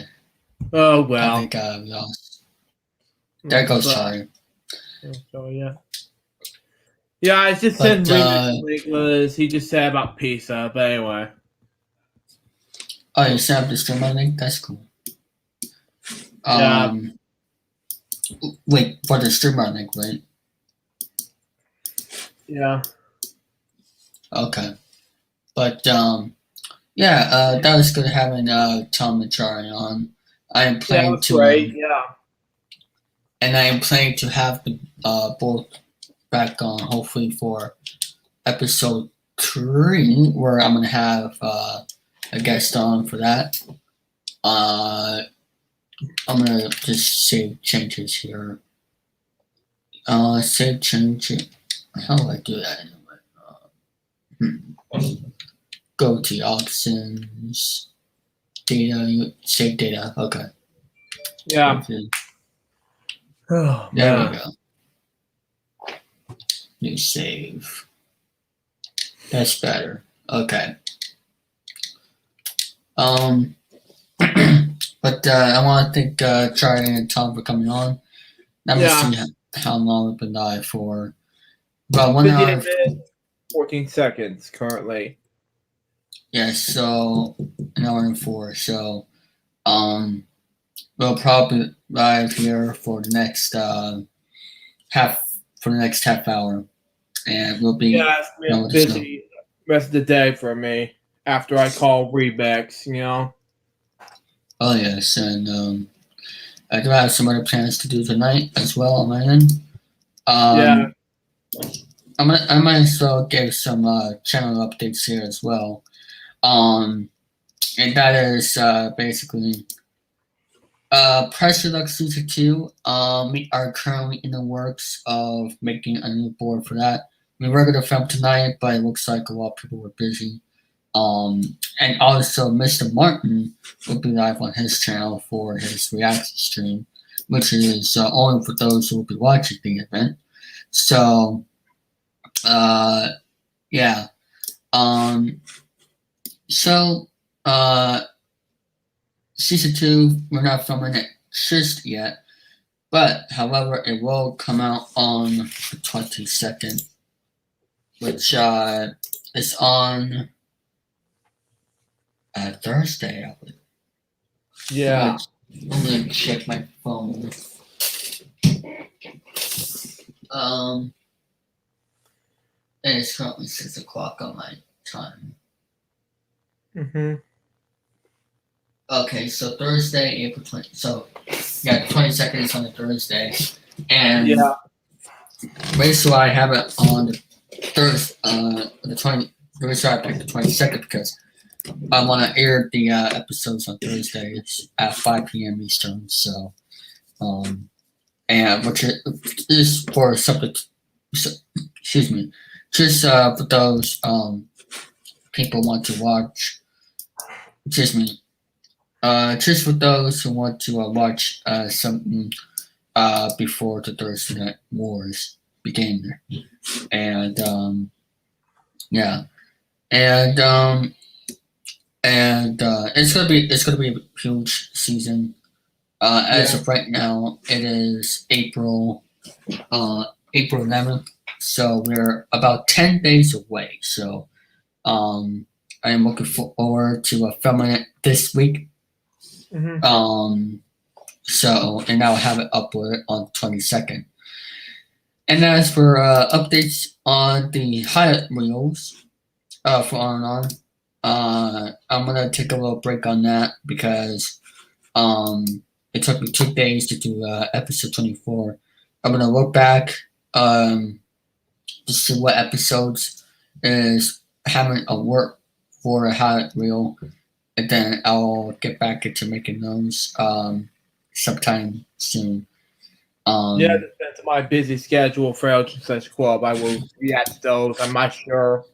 Oh, I well. think I lost. There goes Charlie. So, yeah. Yeah, I just sent because he just said about pizza, but anyway. Oh, you set up the streamer link? That's cool. Yeah. Wait, for the streamer link, right? Yeah. Okay. But, yeah, that was good having Tom and Charlie on. I am planning to... great, yeah. And I am planning to have the both back on, hopefully for episode 3, where I'm going to have a guest on for that. I'm going to just save changes here. Save changes. How do I do that anyway? Go to options, data, save data. Okay. Yeah. Oh, there man. we go. New save. That's better. Okay. But I want to thank Charlie and Tom for coming on. Let me see how long we've been live for. About 1 hour. 58 minutes, 14 seconds currently. Yes, so an hour and 4. So, we'll probably live here for the next half hour, and we'll be it's been busy rest of the day for me after I call Rebex, you know. Oh yes, and I do have some other plans to do tonight as well on my end. I might as well give some channel updates here as well. And that is basically Pressure Luck Season 2. We are currently in the works of making a new board for that. We were going to film tonight, but it looks like a lot of people were busy. And also Mr. Martin will be live on his channel for his reaction stream, which is only for those who will be watching the event. So, yeah. Season 2, we're not filming it just yet, but however, it will come out on the 22nd, which is on Thursday, I believe. Yeah. I'm gonna check my phone. And it's currently 6 o'clock on my time. Okay, so Thursday, April 20. So, yeah, the 22nd is on a Thursday. And basically, I have it on the Thursday, the 20. The reason I picked the 22nd because I want to air the episodes on Thursdays at 5 p.m. Eastern. So, and which is for something. Excuse me, just for those people want to watch. Excuse me. Just for those who want to watch something before the Thursday Night Wars, became there, and yeah, and it's gonna be a huge season. As of right now, it is April 11th, so we're about 10 days away. So I am looking forward to filming it this week. So, and I'll have it uploaded on the 22nd. And as for updates on the highlight reels for On, I'm gonna take a little break on that because it took me 2 days to do episode 24. I'm gonna look back to see what episodes is having a work for a highlight reel, and then I'll get back into making those sometime soon. That's my busy schedule for Elgin Such Club. I will react to those. I'm not sure.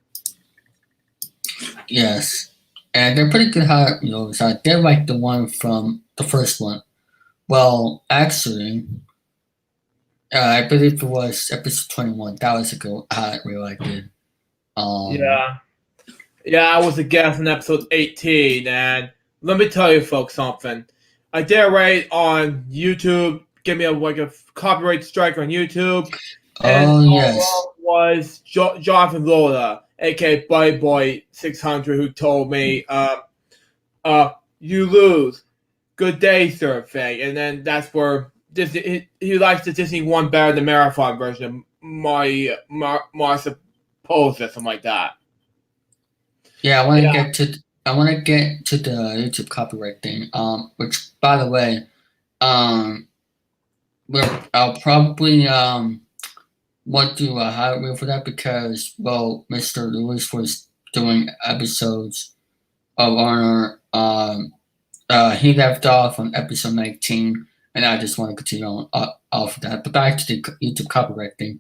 Yes, and they're pretty good highlight reels. I did like the one from the first one. Well, actually, I believe it was episode 21. That was a good highlight reel I did. Yeah, I was a guest in episode 18, and let me tell you folks something. I did it right on YouTube. Give me a copyright strike on YouTube. And yes. Was Jonathan Lola, aka Buddy Boy 600, who told me, "You lose, good day, sir." Thing, and then that's where Disney. He likes the Disney one better than the marathon version of my suppose or something like that. Yeah, I want to get to the YouTube copyright thing. Which, by the way, I'll probably want to highlight reel for that because, well, Mr. Lewis was doing episodes of Honor. He left off on episode 19, and I just want to continue on off of that. But back to the YouTube copyright thing.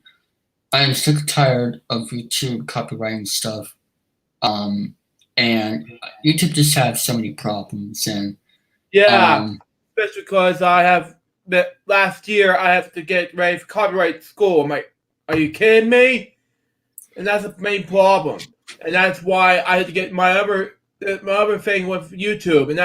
I am sick and tired of YouTube copywriting stuff. And YouTube just has so many problems, and especially because last year I have to get ready for copyright school. I'm like, are you kidding me? And that's the main problem, and that's why I had to get my other thing with YouTube, and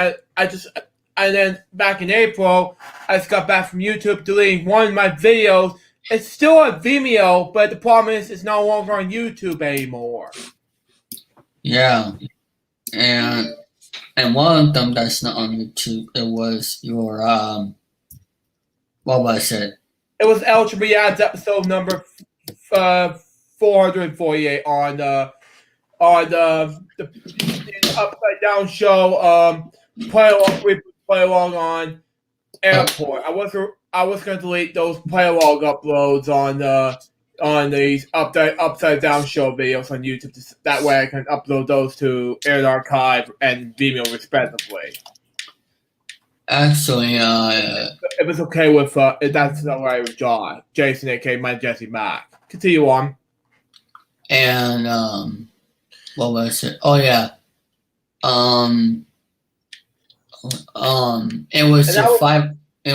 then back in April I just got back from YouTube deleting one of my videos. It's still on Vimeo, but the problem is it's no longer on YouTube anymore. Yeah, and one of them that's not on YouTube. It was your what was it? It was Elgin Riyadh's episode number 448 on the Upside Down show. Play along on Airport. I was going to delete those play along uploads on these Upside Down show videos on YouTube. That way I can upload those to Air Archive and Vimeo respectively. Actually, it was okay with that's all right with Jason, aka my Jesse Mack. Continue on. And what was it? Oh yeah. It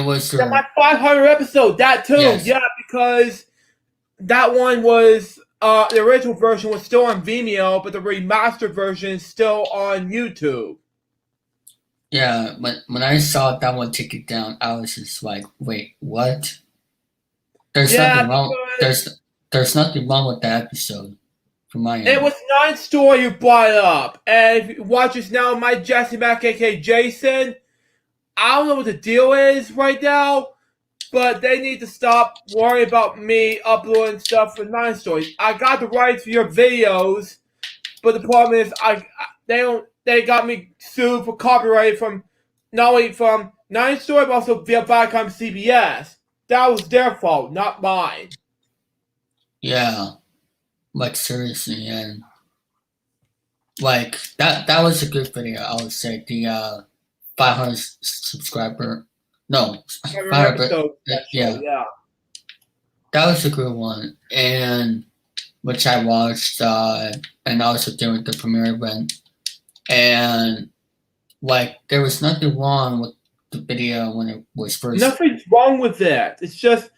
was my 500 episode. That too, yes. Yeah, because that one was the original version was still on Vimeo, but the remastered version is still on YouTube. Yeah, when I saw that one take it down, I was just like, "Wait, what?" There's nothing wrong. There's nothing wrong with that episode, from my end. It was Nine Story you brought up, and if you watch us now, my Jesse Mack, aka Jason. I don't know what the deal is right now, but they need to stop worrying about me uploading stuff for Nine Story. I got the rights for your videos, but the problem is they got me sued for copyright from not only from Nine Story, but also via Viacom CBS. That was their fault, not mine. Yeah, like seriously, and like that was a good video. I would say the 500 subscriber, no, 500, yeah, that was a good one, and which I watched, and also during the premiere event. And like there was nothing wrong with the video when it was first. Nothing's wrong with that. It's just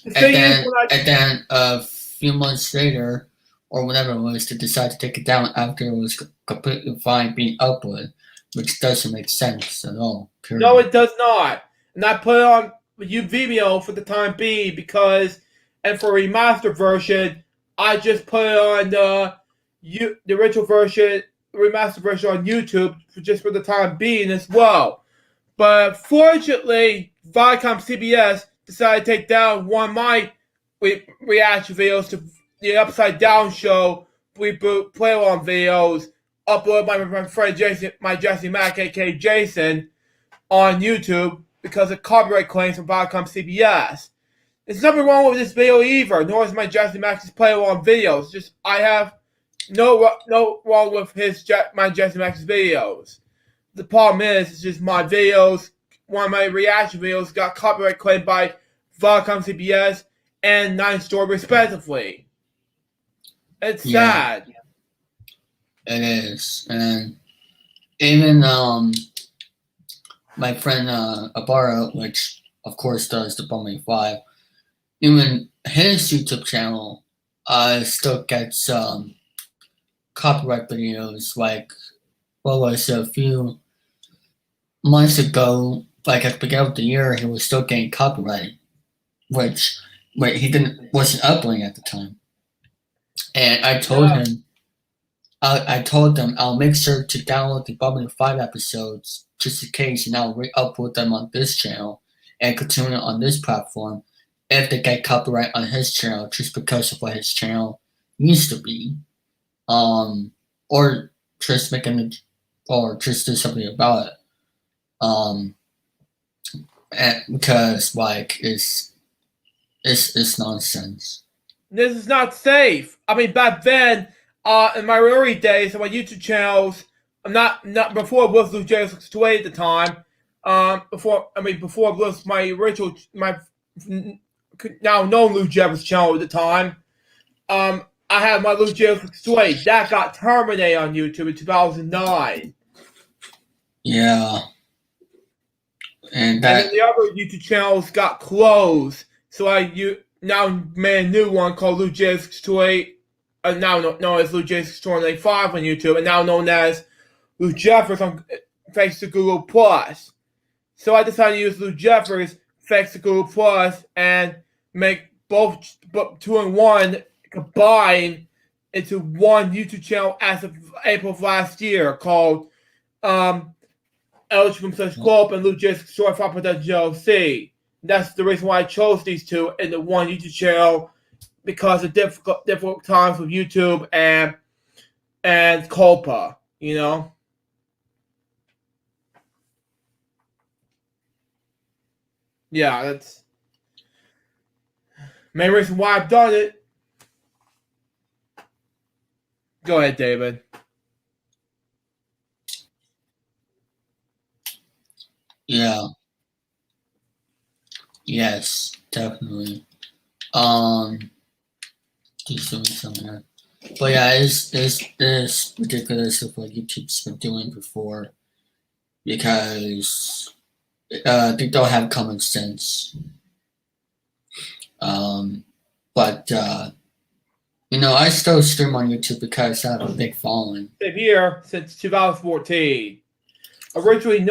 The thing is, and then a few months later, or whatever it was, to decide to take it down after it was completely fine being uploaded, which doesn't make sense at all. Period. No, it does not. And I put it on Vimeo for the time being because, and for a remastered version, I just put it on the original version, remastered version on YouTube just for the time being as well. But fortunately, Viacom CBS decided to take down one of my reaction videos to the Upside Down Show reboot play-along videos uploaded by my friend Jason, my Jesse Mack, aka Jason, on YouTube because of copyright claims from Viacom CBS. There's nothing wrong with this video either, nor is my Jesse Max's play-along videos. Just I have no wrong with my Jesse Max's videos. The problem is, it's just my videos, one of my reaction videos got copyright claimed by Viacom CBS and Nine Store respectively. It's sad. It is. And even my friend Abara, which of course does the Bumming 5, even his YouTube channel still gets copyright videos. Like, what was it, a few months ago, like at the beginning of the year, he was still getting copyright, which he wasn't uploading at the time. And I told him, I told them I'll make sure to download the Bubbling 5 episodes just in case, and I'll re-upload them on this channel and continue it on this platform if they get copyright on his channel just because of what his channel used to be. Or just or just do something about it. Because like it's nonsense. This is not safe. I mean, back then, in my early days on my YouTube channels, not before it was LuJails628 at the time. Before it was my original, my now known LuJails channel at the time. I had my LuJails628 that got terminated on YouTube in 2009. Yeah. And then the other YouTube channels got closed, so I now made a new one called LuJails628, now known as LuJails628 5 on YouTube, and now known as Lou Jeffers thanks to Google Plus. So I decided to use Lou Jeffers thanks to Google Plus and make both 2 and 1 combined into one YouTube channel as of April of last year called Eligible Club and LuJails628 5 Production LLC. That's the reason why I chose these two in the one YouTube channel, because of difficult times with YouTube and Culpa, you know. Yeah, that's main reason why I've done it. Go ahead, David. Yeah. Yes, definitely. Just doing something. But yeah, it's ridiculous of what YouTube's been doing before, because they don't have common sense. But you know, I still stream on YouTube because I have a big following. Same here since 2014. Originally,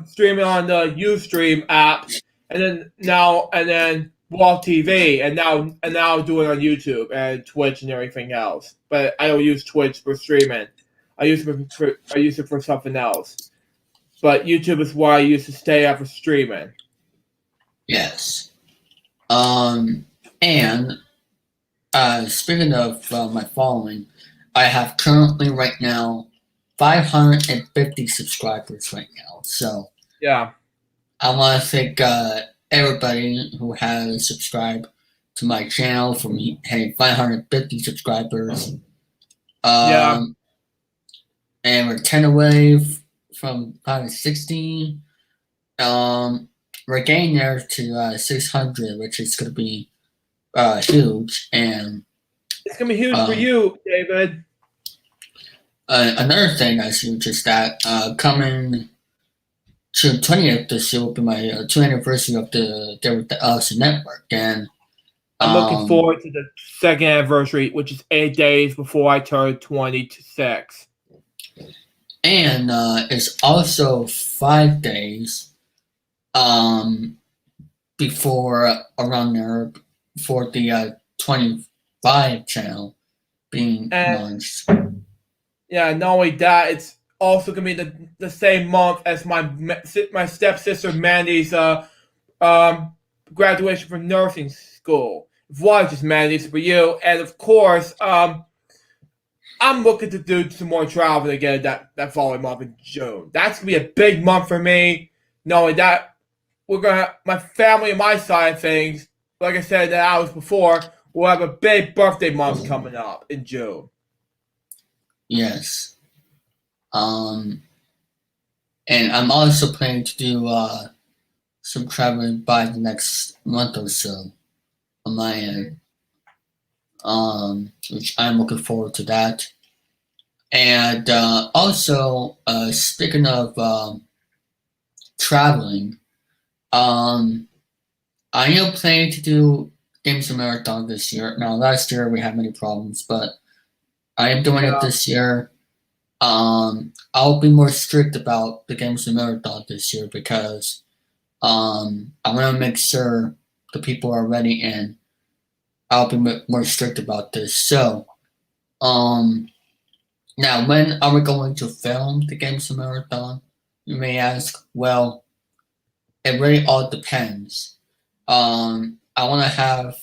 streaming on the Ustream app, and then Wall TV, and now doing it on YouTube and Twitch and everything else. But I don't use Twitch for streaming. I use it for something else. But YouTube is why I used to stay at for streaming. Yes. And speaking of my following, I have currently right now 550 subscribers right now. So yeah, I want to thank everybody who has subscribed to my channel for me having 550 subscribers. Yeah. And we're 10 away from 560. We're getting there to 600, which is going to be huge. And it's going to be huge for you, David. Another thing that's huge is that coming June 20th this year will be my 2nd anniversary of the David Allison Network. And I'm looking Um, forward to the second anniversary, which is 8 days before I turn 26. and it's also 5 days before around there for the 25 channel being And launched. yeah, not only that, it's also gonna be the same month as my stepsister Mandy's um graduation from nursing school. Voice is Mandy's for you, and of course, I'm looking to do some more traveling again that following month in June. That's gonna be a big month for me. Knowing that my family and my side of things, like I said the hours before, will have a big birthday month coming up in June. Yes. And I'm also planning to do some traveling by the next month or so on my end. Which I'm looking forward to that. And also, speaking of traveling, I am planning to do Games of Marathon this year. Now, last year we had many problems, but I am doing it this year. I'll be more strict about the Games of Marathon this year because I want to make sure the people are ready, and I'll be more strict about this. So, now when are we going to film the Games of Marathon? You may ask. Well, it really all depends. I want to have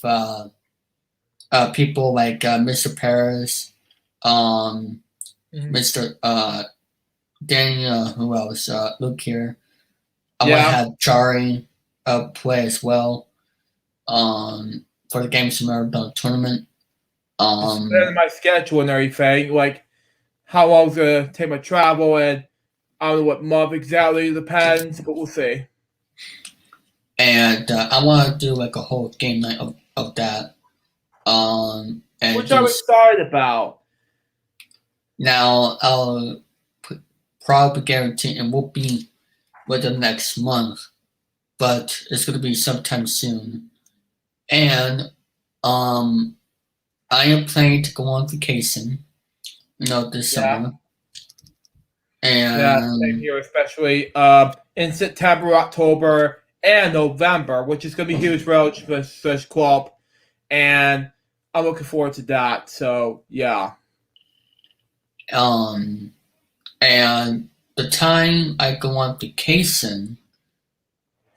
people like Mr. Paris, Mr. Daniel, who else? Luke here. I want to have Jari play as well for the Games of Marathon tournament. Planning my schedule and everything, like how long's gonna take my travel, and I don't know what month exactly, depends, but we'll see. And I want to do like a whole game night of that. And which I'm excited about. Now I'll probably guarantee it won't be within next month, but it's going to be sometime soon. And I am planning to go on vacation, this summer. And same here, especially in September, October, and November, which is going to be huge for Such Club, and I'm looking forward to that. So yeah. And the time I go on vacation,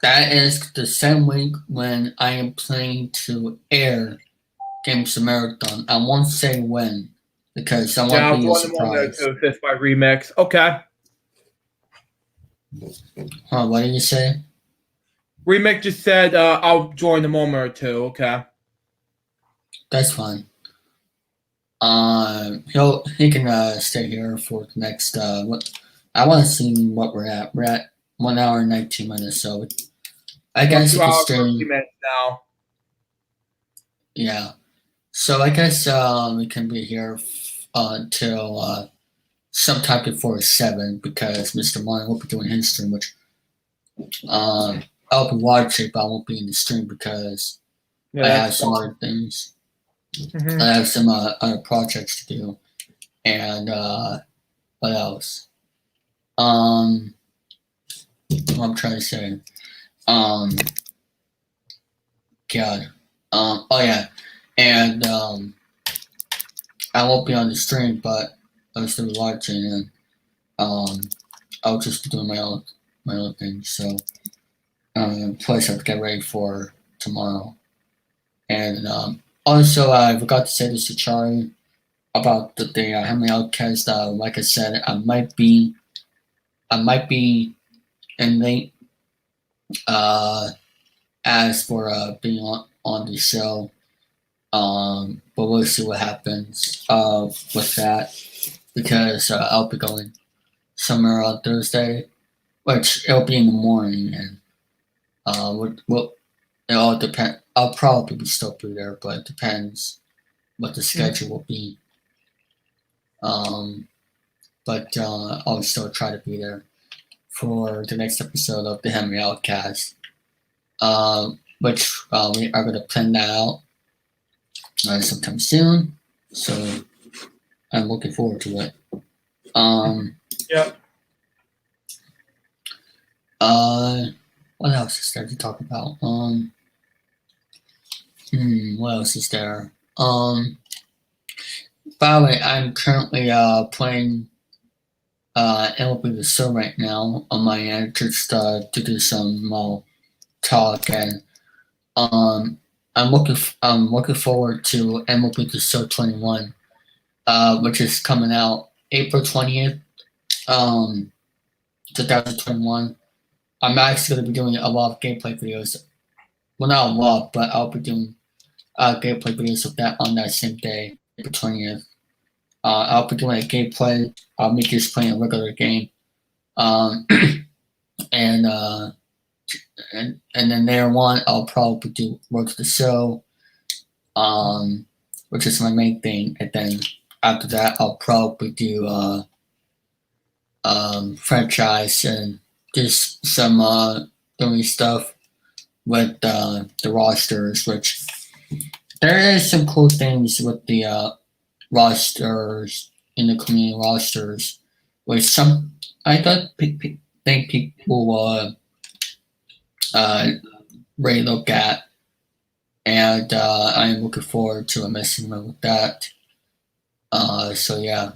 that is the same week when I am planning to air Games of Marathon. I won't say when because I want to be a surprise. Fifth by remix. Okay. What did you say? Remix just said I'll join a moment or two. Okay. That's fine. He can stay here for the next. I want to see what we're at. We're at 1 hour and 19 minutes, so I guess he can stay. Now. Yeah, so I guess we can be here until sometime before 7 because Mr. Martin will be doing his stream, which I'll be watching, but I won't be in the stream because I have some other things. Mm-hmm. I have some other projects to do, and what else? What I'm trying to say, God, oh yeah, and I won't be on the stream, but I'll still be watching, and I'll just be doing my own thing. So, plus I have to get ready for tomorrow, and also I forgot to say this to Charlie about the Hamley Outcast. Like I said, I might be in late as for being on the show. But we'll see what happens with that because I'll be going somewhere on Thursday, which it'll be in the morning, and it all depend. I'll probably still be there, but it depends what the schedule will be. But I'll still try to be there for the next episode of the Henry Outcast, which we are going to plan that out sometime soon. So I'm looking forward to it. Yep. What else is there to talk about? What else is there? By the way, I'm currently playing MLB The Show right now on my end, just to do some talk, and I'm looking forward to MLB The Show 21, which is coming out April 20th, 2021. I'm actually going to be doing a lot of gameplay videos. Well, not a lot, but I'll be doing gameplay videos of that on that same day, April 20th. I'll be doing a gameplay. I'll be just playing a regular game. And then later on, I'll probably do Road to the Show, which is my main thing. And then after that, I'll probably do franchise and just some doing stuff with the rosters, which there is some cool things with the rosters in the community rosters, which some I don't think people will really look at, and I'm looking forward to messing with that. So yeah.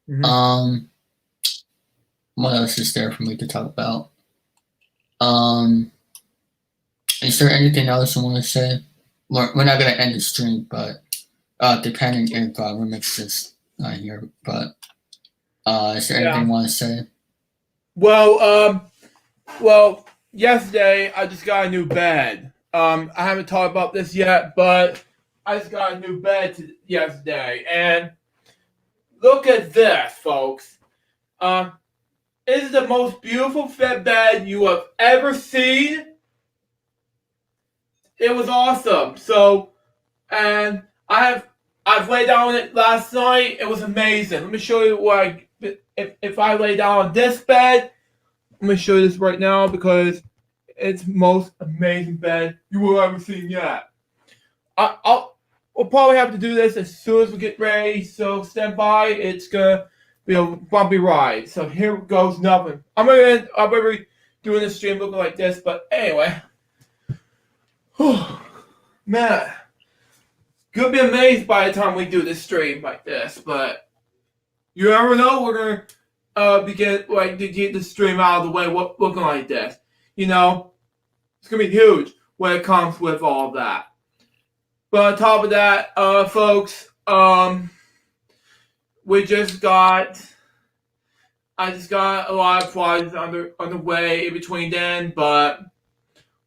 Mhm. What else is there for me to talk about? Is there anything else you want to say? We're not gonna end the stream, but depending if Remix is not here, but is there anything you want to say? Well, yesterday I just got a new bed. I haven't talked about this yet, but I just got a new bed yesterday, and look at this, folks. It is the most beautiful bed you have ever seen. It was awesome. So, and I've laid down on it last night. It was amazing. Let me show you what if I lay down on this bed. Let me show you this right now because it's the most amazing bed you will ever seen yet. We'll probably have to do this as soon as we get ready. So stand by. It's gonna be a bumpy ride. So here goes nothing. I'm gonna be doing this stream looking like this, but anyway. Man, gonna be amazed by the time we do this stream like this, but you never know. We're gonna to get the stream out of the way, looking like this. You know, it's gonna be huge when it comes with all of that. But on top of that, folks, I just got a lot of projects underway in between then, but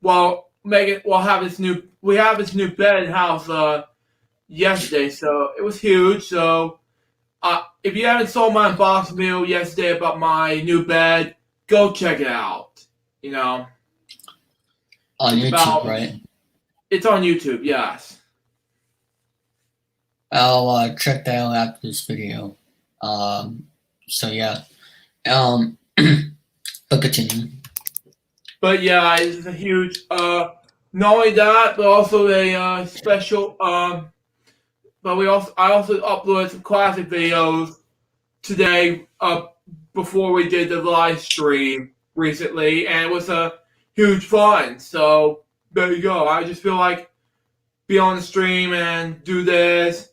we have this new bed in house yesterday, so it was huge. So if you haven't saw my unboxing video yesterday about my new bed, go check it out. You know, on YouTube, right? It's on YouTube, yes. I'll check that out after this video. So yeah. But continue. But yeah, it's a huge. Not only that, but also a special. But I also uploaded some classic videos today. Before we did the live stream recently, and it was a huge fun. So there you go. I just feel like be on the stream and do this.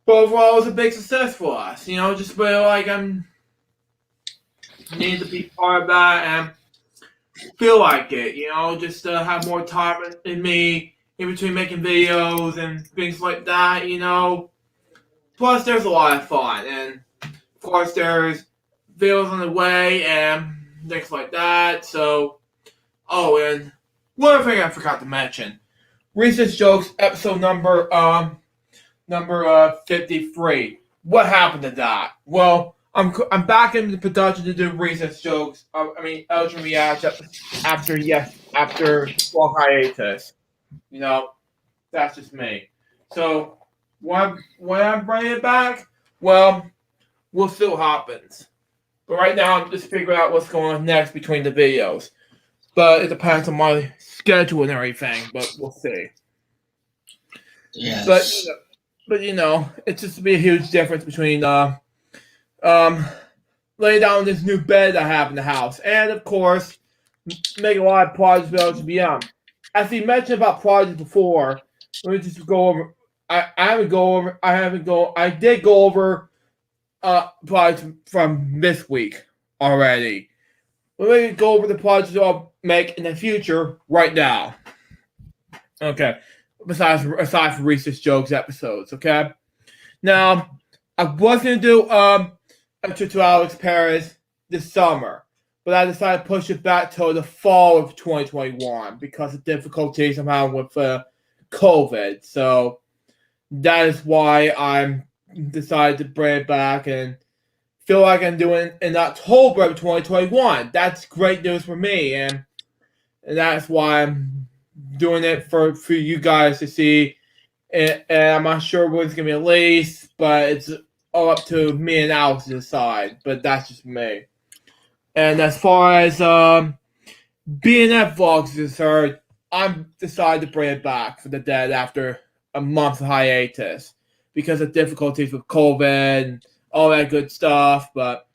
But overall, it was a big success for us. You know, just feel like I'm need to be part of that and feel like it. You know, just have more time in me in between making videos and things like that. You know, plus there's a lot of fun, and of course there's videos on the way and things like that. So, and one other thing I forgot to mention: Research Jokes episode number 53. What happened to that? Well, I'm back in the production to do Research Jokes. Elgin React after long hiatus. You know, that's just me. So when I'm bringing it back, well, we'll see what happens. But right now, I'm just figuring out what's going on next between the videos. But it depends on my schedule and everything. But we'll see. Yes. But but it's just be a huge difference between um laying down in this new bed I have in the house, and of course, make a lot of projects about to be As we mentioned about projects before, let me just go over. I did go over projects from this week already. Let me go over the projects I'll make in the future right now. Okay. Aside from Research Jokes episodes, okay? Now, I was gonna do a trip to Alex Paris this summer, but I decided to push it back till the fall of 2021 because of difficulties I'm having with COVID. So that is why I'm decided to bring it back and feel like I'm doing it in October of 2021. That's great news for me, and that's why I'm doing it for you guys to see. And I'm not sure when it's gonna be released, but it's all up to me and Alex to decide. But that's just me. And as far as BNF vlogs is concerned, I'm decided to bring it back for the dead after a month of hiatus because of difficulties with COVID and all that good stuff. But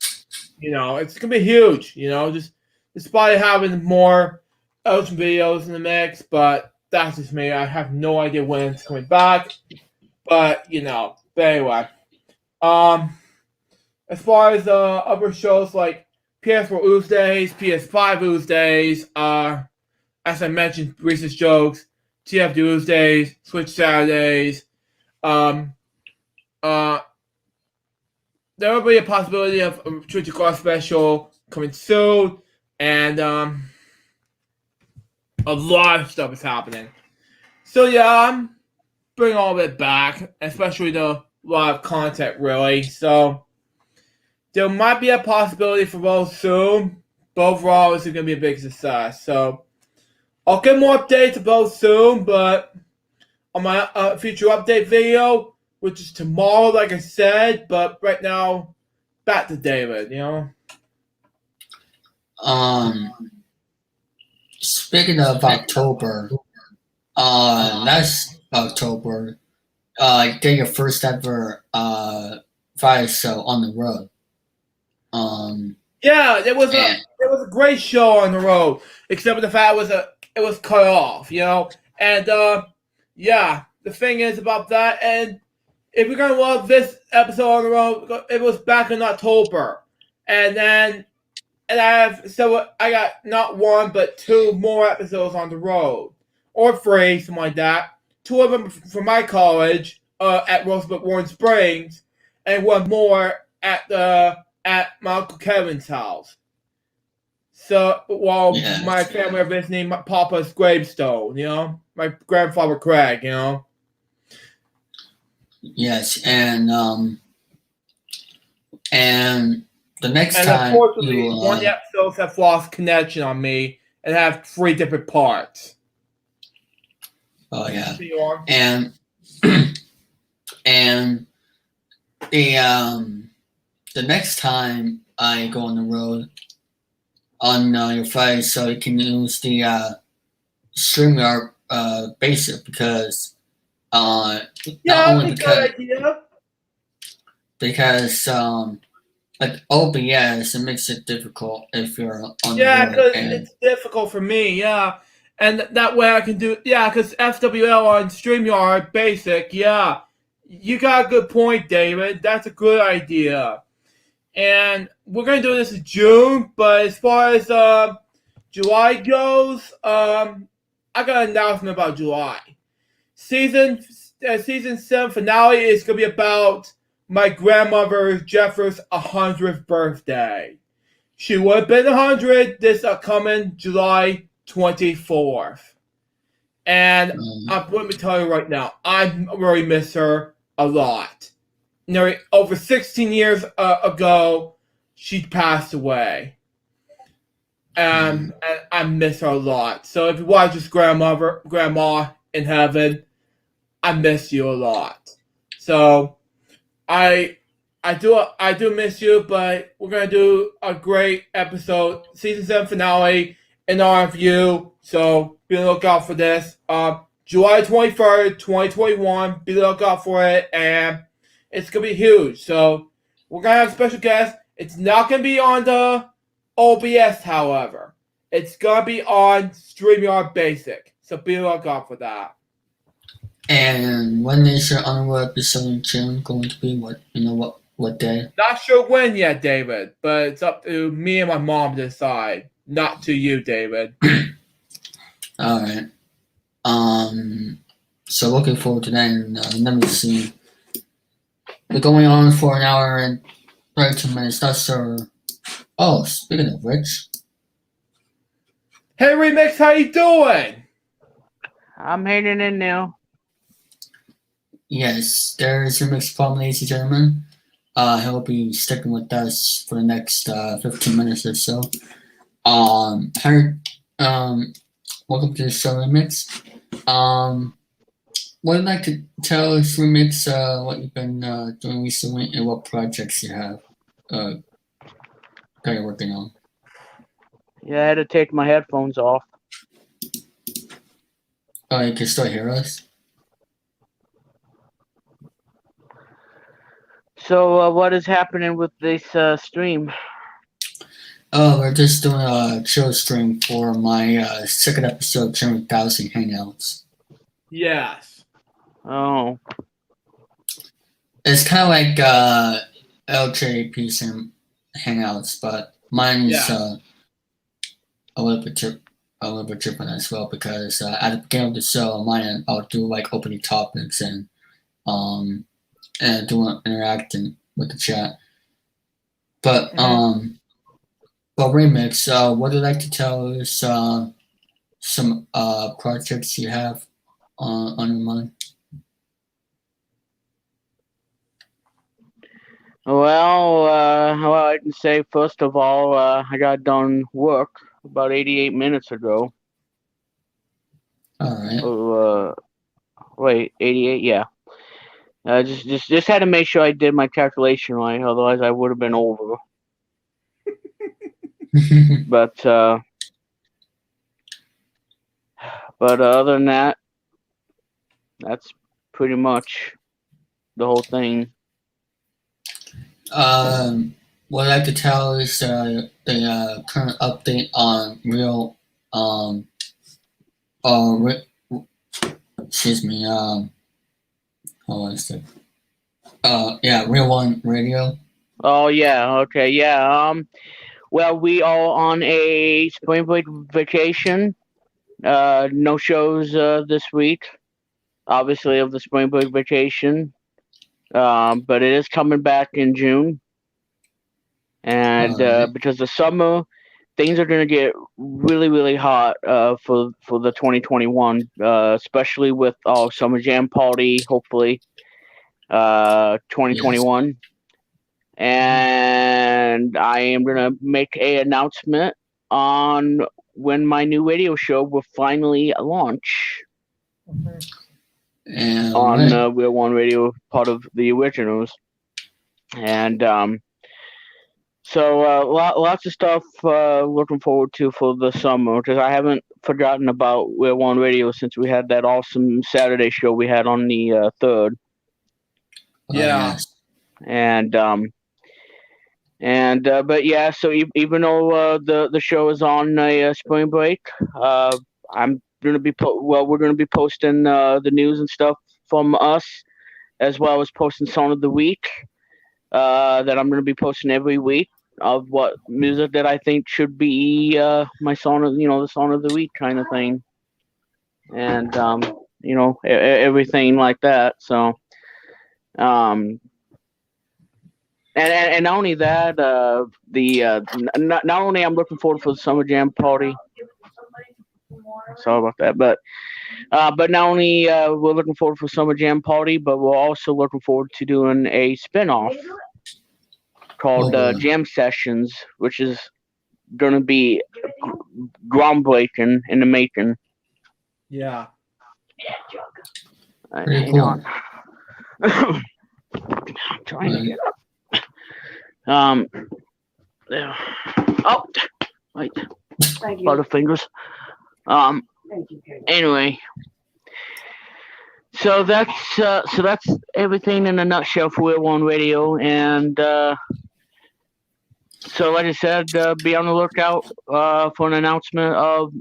it's gonna be huge. Just despite having more ocean videos in the mix, but that's just me. I have no idea when it's coming back. But But anyway, as far as other shows like PS4 Tuesdays, PS5 Tuesdays, as I mentioned, Reese's Jokes, TF Tuesdays, Switch Saturdays, there will be a possibility of a Twitch Car special coming soon, and a lot of stuff is happening. So yeah, I'm bringing all of it back, especially the live content, really. So there might be a possibility for both soon, but overall, it's going to be a big success. So I'll get more updates about soon, but on my future update video, which is tomorrow, like I said. But right now, back to David. Speaking of October, last October, did your first ever fire show on the road. Yeah, it was a great show on the road, except for the fact it was cut off, And yeah, the thing is about that, and if you're gonna love this episode on the road, it was back in October, and I got not one but two more episodes on the road, or three, something like that. Two of them from my college at Rosebud Warren Springs, and one more at my Uncle Kevin's house. So while my family are visiting my Papa's gravestone, my grandfather Craig, Yes, and the next and time unfortunately, one of the episodes have lost connection on me and have three different parts. Oh yeah, Continue on. and the next time I go on the road on your Friday, so you can use the StreamYard basic because not only because like OBS, it makes it difficult if you're on the road. Yeah, because it's difficult for me. Yeah, and that way I can do. Yeah, because FWL on StreamYard basic. Yeah, you got a good point, David. That's a good idea. And we're gonna do this in June, but as far as July goes, I got an announcement about July. Season 7 finale is gonna be about my grandmother Jeffers' 100th birthday. She would have been 100 this upcoming July 24th. And let me tell you right now, I really miss her a lot. Over 16 years ago, she passed away. And I miss her a lot. So if you watch this grandma in heaven, I miss you a lot. So I do miss you, but we're gonna do a great episode, season 7 finale in honor of you. So be on the lookout for this. July 23rd, 2021. Be look out for it, and it's gonna be huge. So we're gonna have a special guest. It's not gonna be on the OBS, however. It's gonna be on StreamYard Basic. So be look out for that. And when is your annual episode in June going to be? What day? Not sure when yet, David, but it's up to me and my mom to decide. Not to you, David. All right. So looking forward to that. And let me see. We're going on for an hour and 32 minutes. That's our. Oh, speaking of which. Hey, Remix, how you doing? I'm hanging in now. Yes, there's your mixed problem, ladies and gentlemen. He'll be sticking with us for the next 15 minutes or so. Welcome to the show, Remix. What would you like to tell us, Remix, what you've been doing recently and what projects you have that you're working on? Yeah, I had to take my headphones off. Oh, you can still hear us? So, what is happening with this stream? Oh, we're just doing a chill stream for my second episode of Chilling3000 Hangouts. Yes. Oh, It's kind of like LJP's Hangouts, but mine's a little bit different as well because at the beginning of the show, I'll do like opening topics and do interacting with the chat. But Remix, what would you like to tell us? Some projects you have on your mind. well, I can say first of all, I got done work about 88 minutes ago. All right. Wait, 88? Yeah. Just had to make sure I did my calculation right, otherwise I would have been over. But other than that, that's pretty much the whole thing. What I'd like to tell is the current update on real excuse me, hold on a sec. Real One Radio. Oh yeah, okay, yeah. Well, we are on a spring break vacation. No shows this week, obviously, of the spring break vacation. But it is coming back in June. And because the summer, things are going to get really, really hot for the 2021, especially with our Summer Jam Party, hopefully, 2021. Yes. And I am going to make an announcement on when my new radio show will finally launch. On Real One Radio, part of the originals. And so lots of stuff looking forward to for the summer, because I haven't forgotten about Real One Radio since we had that awesome Saturday show we had on the 3rd. Yeah. But yeah, so even though the show is on a spring break, I'm going to be we're going to be posting the news and stuff from us, as well as posting Song of the Week that I'm going to be posting every week of what music that I think should be my song of, the Song of the Week kind of thing, and everything like that. So and not only that, not only I'm looking forward for the Summer Jam Party. Sorry about that, but not only we're looking forward for Summer Jam Party, but we're also looking forward to doing a spinoff called Jam Sessions, which is going to be groundbreaking in the making. Yeah. Hang on. I'm trying to get up. There. Oh, wait. Thank you. Butterfingers. Anyway, So that's everything in a nutshell for We're One Radio, and so like I said, be on the lookout for an announcement of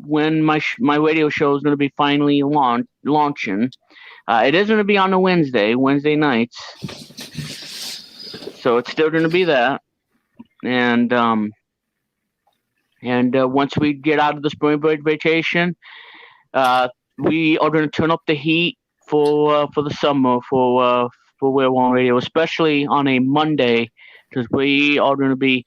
when my radio show is going to be finally launching. It is going to be on a Wednesday nights, so it's still going to be that, and once we get out of the spring break vacation, we are going to turn up the heat for the summer for We're One Radio, especially on a Monday, because we are going to be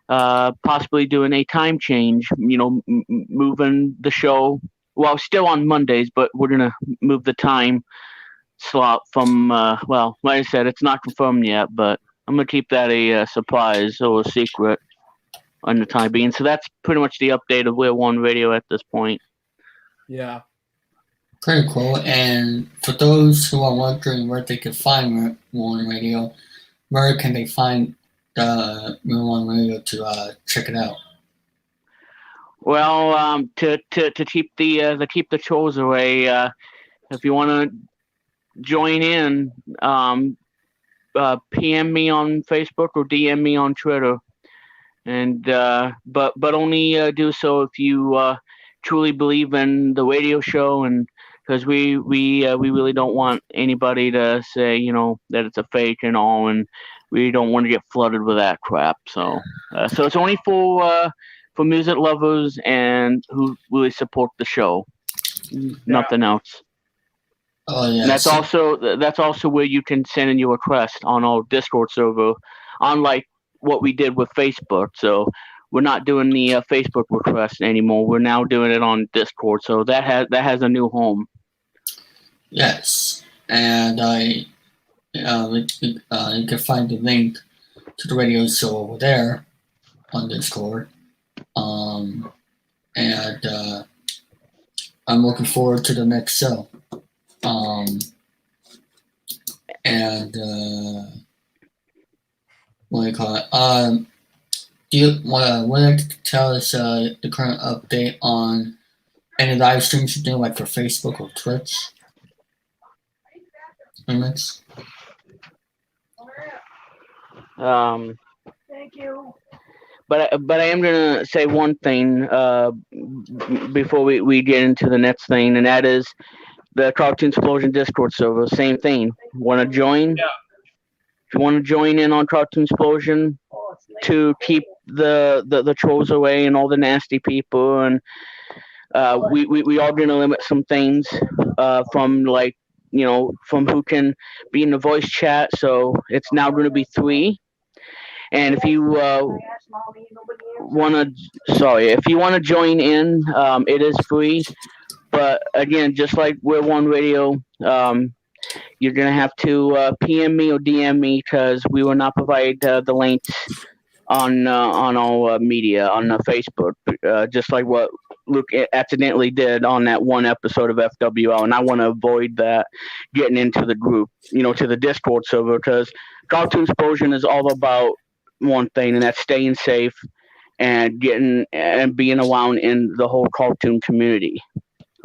possibly doing a time change. Moving the show. Well, still on Mondays, but we're going to move the time slot from. Well, like I said, it's not confirmed yet, but I'm going to keep that a surprise or a secret on the time being. So that's pretty much the update of We're One Radio at this point. Yeah. Pretty cool. And for those who are wondering where they can find One Radio, where can they find the One Radio to check it out? Well, to keep the trolls away, if you want to join in, PM me on Facebook or DM me on Twitter, and but only do so if you truly believe in the radio show, and because we really don't want anybody to say that it's a fake and all, and we don't want to get flooded with that crap. So it's only for music lovers and who really support the show. Nothing else. Oh yeah. And that's also where you can send in your request on our Discord server, unlike what we did with Facebook. So we're not doing the Facebook request anymore. We're now doing it on Discord. So that has a new home. Yes, and you can find the link to the radio show over there on Discord. And I'm looking forward to the next show. And what do you call it? Do you want to tell us the current update on any live streams you're doing, like for Facebook or Twitch? Remix? Thank you. But I am gonna say one thing before we get into the next thing, and that is the Cartoon Explosion Discord server. Same thing. Want to join? Yeah. If you want to join in on Cartoon Explosion to keep the trolls away and all the nasty people, and we are gonna limit some things from from who can be in the voice chat. So it's now going to be 3. And if you want to join in, it is free. But again, just like We're One Radio, you're going to have to PM me or DM me, because we will not provide the links on our media on Facebook, just like what Luke accidentally did on that one episode of FWL, and I want to avoid that getting into the group, to the Discord server, because Cartoon Explosion is all about one thing, and that's staying safe and being around in the whole cartoon community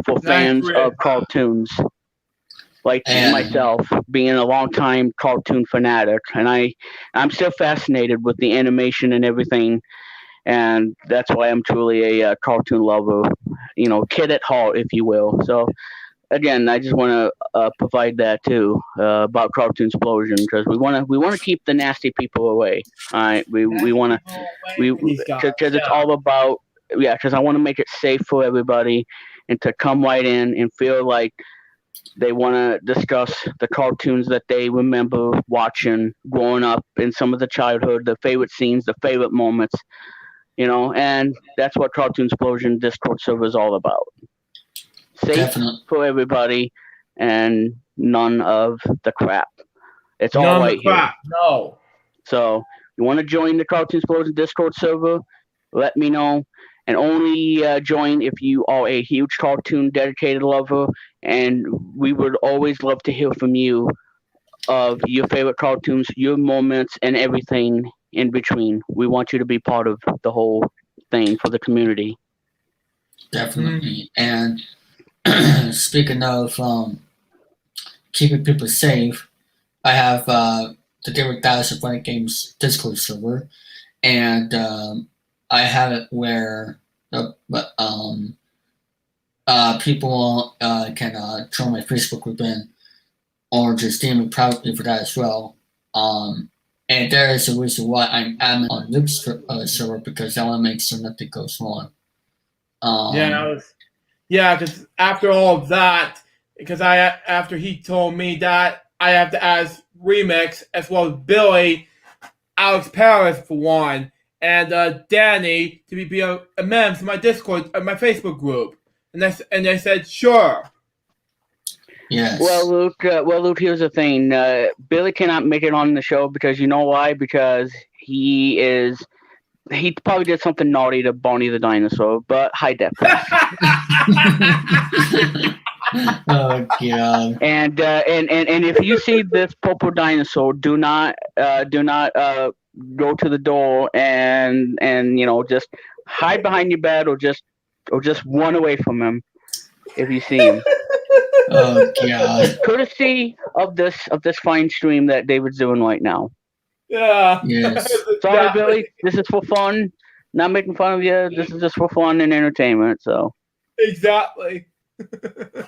for fans of cartoons. Like myself, being a long-time cartoon fanatic, and I'm still fascinated with the animation and everything, and that's why I'm truly a cartoon lover, kid at heart, if you will. So, again, I just want to provide that too about Cartoon Explosion, because we want to keep the nasty people away. All right, we want to because it's all about because I want to make it safe for everybody, and to come right in and feel like they want to discuss the cartoons that they remember watching growing up, in some of the childhood, the favorite scenes, the favorite moments, and that's what Cartoon Explosion Discord server is all about. Safe for everybody, and none of the crap. It's all none right of the crap. Here. No. So, you want to join the Cartoon Explosion Discord server? Let me know. And only join if you are a huge cartoon dedicated lover, and we would always love to hear from you of your favorite cartoons, your moments, and everything in between. We want you to be part of the whole thing for the community. Definitely. And speaking of keeping people safe, I have the David Dallas Funny Games Discord server, and I have it where people can join my Facebook group in, or just DM me privately for that as well. And there is a reason why I'm admin on Luke's server, because I want to make sure nothing goes wrong. Because after all of that, after he told me that, I have to ask Remix as well as Billy, Alex Paris for one, and Danny to be a member to my Discord, my Facebook group, and they said sure. Yes. Well, Luke, here's the thing. Billy cannot make it on the show because you know why? Because he probably did something naughty to Barney the dinosaur, but hide that first. Oh god. And if you see this purple dinosaur, do not go to the door and just hide behind your bed or just run away from him if you see him. Oh god. Courtesy of this fine stream that David's doing right now. Yeah. Yes. Sorry, Billy. This is for fun. Not making fun of you. This is just for fun and entertainment. So. Exactly.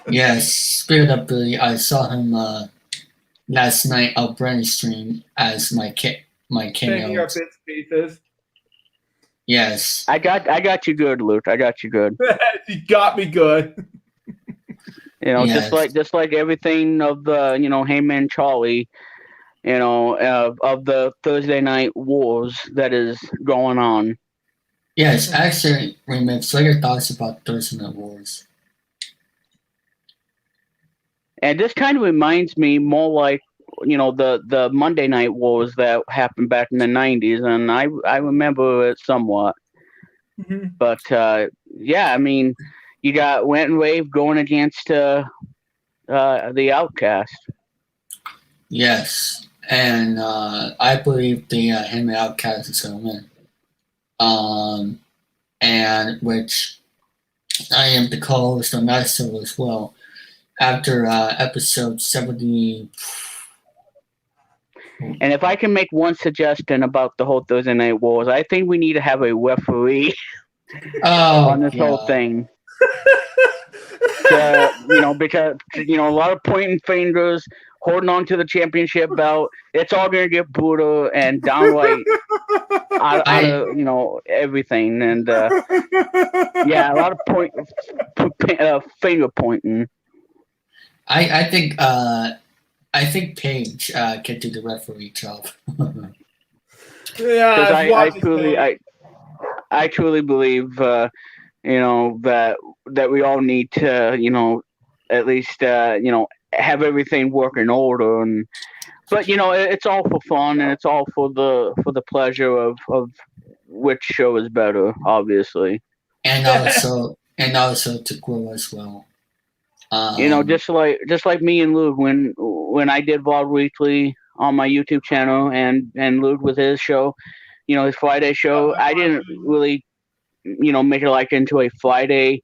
Yes. Speaking of Billy, I saw him last night on Brandon's stream as my Taking cameo. our bits pieces. Yes. I got you good, Luke. I got you good. You got me good. Yes. just like everything of the Heyman Charlie, of the Thursday night wars that is going on. Yes, actually, Remix, what are your thoughts about Thursday Night Wars? And this kind of reminds me more like the Monday Night Wars that happened back in the 90s, and I remember it somewhat. Mm-hmm. But yeah, I mean, you got Went and Wave going against the Outcast. Yes, and I believe the him and Outcast is going to win. And which I am the co-host on that show as well. After episode 70. And if I can make one suggestion about the whole Thursday Night Wars, I think we need to have a referee on this whole thing. Because a lot of pointing fingers, holding on to the championship belt, it's all going to get brutal and downright out of everything. And yeah, a lot of finger pointing. I think Paige can do the referee job. Yeah, I truly believe that we all need to at least have everything work in order, but it's all for fun and it's all for the pleasure of which show is better, obviously, and also to grow as well. Just like me and Luke when I did Vlog Weekly on my YouTube channel and Luke with his show, his Friday show, I didn't really make it into a Friday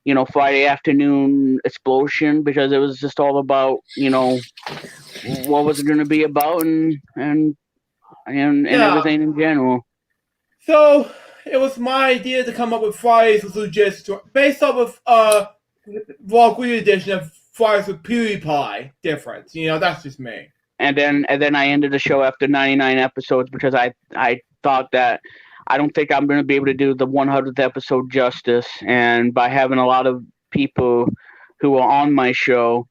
afternoon explosion, because it was just all about what was it going to be about and everything in general. So it was my idea to come up with Fridays with Logistics based off of Vlog Weekly edition of Fridays with PewDiePie difference. That's just me. And then I ended the show after 99 episodes because I thought that I don't think I'm going to be able to do the 100th episode justice. And by having a lot of people who were on my show,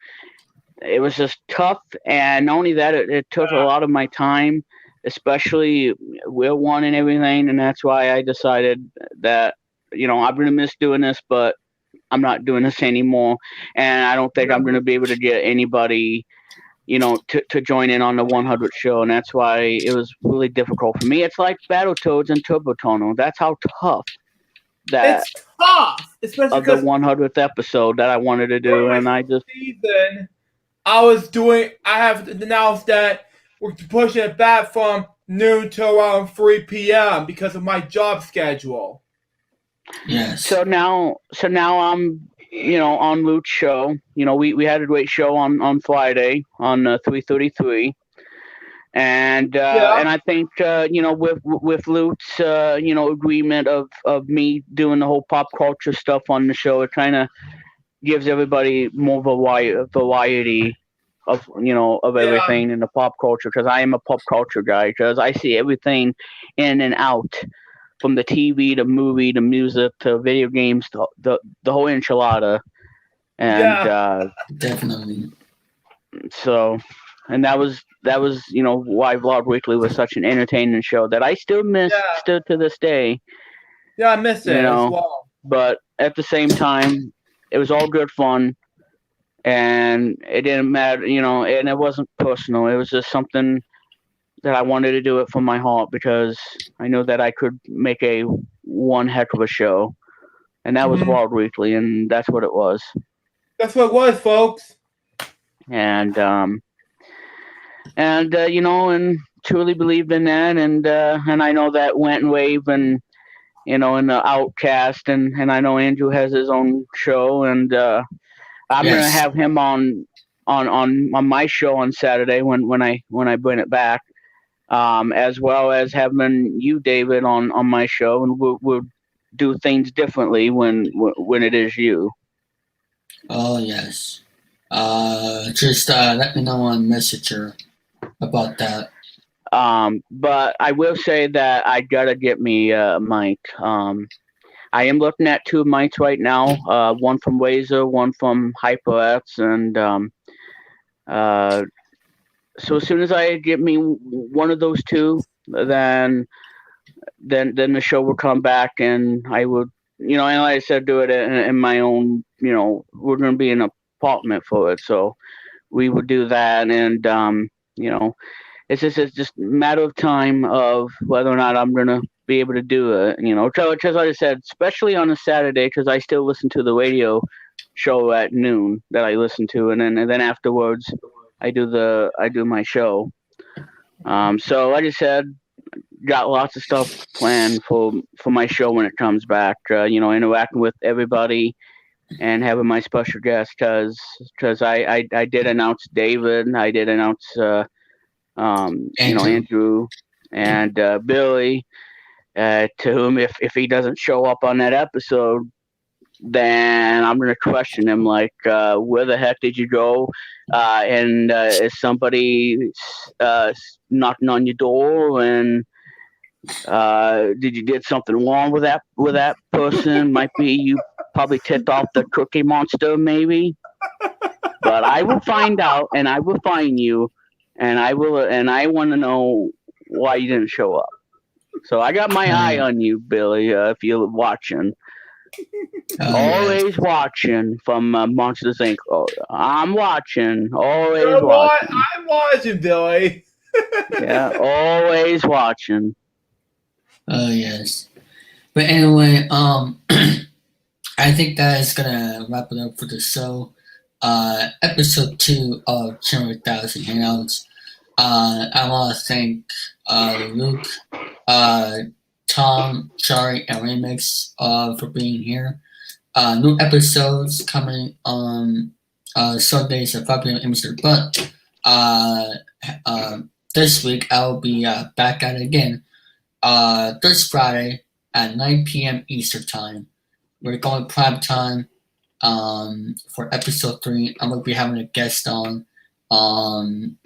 it was just tough. And not only that, it took a lot of my time, especially Will One and everything. And that's why I decided that, I'm going to miss doing this, but I'm not doing this anymore. And I don't think I'm going to be able to get anybody to join in on the 100 show, and that's why it was really difficult for me. It's like Battletoads and Turbo Tunnel. That's how tough it's tough, especially of the 100th episode that I wanted to do, and I just season. I have announced that we're pushing it back from noon to around 3 p.m. because of my job schedule. Yes. So now I'm on Luke's show. We had a great show on Friday on 333. And I think with Luke's agreement of me doing the whole pop culture stuff on the show, it kind of gives everybody more variety of everything in the pop culture, because I am a pop culture guy, because I see everything in and out, from the TV to movie to music to video games to the whole enchilada. And Definitely. so, and that was why Vlog Weekly was such an entertaining show that I still miss still to this day. Yeah, I miss it as well. But at the same time, it was all good fun, and it didn't matter, and it wasn't personal. It was just something that I wanted to do it from my heart, because I know that I could make one heck of a show, and that was Vlog Weekly, and that's what it was. That's what it was, folks. And and truly believed in that, and I know that Went and Wave and and the Outcast, and I know Andrew has his own show, and I'm gonna have him on my show on Saturday when I bring it back, as well as having you, David, on my show, and we'll do things differently when it is you. Oh yes. Just let me know on Messenger about that. But I will say that I gotta get me a mic. I am looking at 2 mics right now. One from Wazer, one from HyperX, and so as soon as I get me one of those 2, then the show will come back, and I would, and like I said, do it in my own. We're gonna be in an apartment for it, so we would do that, and it's just a matter of time of whether or not I'm gonna be able to do it. Because like I said, especially on a Saturday, because I still listen to the radio show at noon that I listen to, and then afterwards I do my show. So like I said, got lots of stuff planned for my show when it comes back. Interacting with everybody and having my special guest, because I did announce David, I did announce Andrew and Billy, to whom if he doesn't show up on that episode, then I'm gonna question him, like, where the heck did you go? And is somebody knocking on your door? And did you did something wrong with that person? Might be you probably tipped off the Cookie Monster, maybe. But I will find out, and I will find you, and I want to know why you didn't show up. So I got my eye on you, Billy. If you're watching. Always watching from Monsters Inc. I'm watching. Always watching. I'm watching, Billy. Yeah, always watching. Oh yes. But anyway, I think that is gonna wrap it up for the show. Episode 2 of Chilling3000 Hangouts. I want to thank Luke, Tom, Shari, and Remix for being here. New episodes coming on Sundays at 5 p.m. Eastern. But this week I will be back at it again this Friday at 9 p.m. Eastern Time. We're going prime time for episode 3. I'm going to be having a guest on. And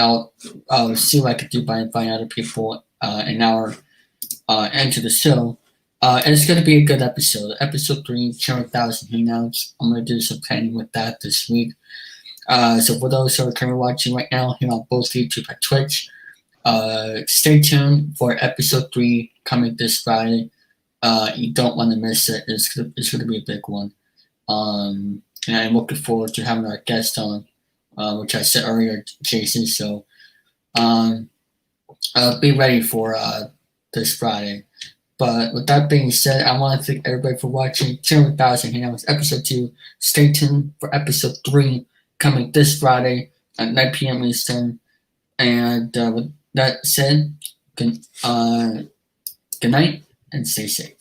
I'll see what I can do by inviting other people an hour into the show. And it's going to be a good episode. Episode 3, Chilling3000 Hangouts. I'm going to do some planning with that this week. So for those who are currently watching right now here on both YouTube and Twitch, stay tuned for episode 3 coming this Friday. You don't want to miss it. It's going to be a big one. And I'm looking forward to having our guest on, which I said earlier, Jason. So be ready for this Friday. But with that being said, I want to thank everybody for watching Chilling3000 Hangouts episode 2. Stay tuned for episode 3 coming this Friday at 9 p.m. Eastern. And with that said, good night and stay safe.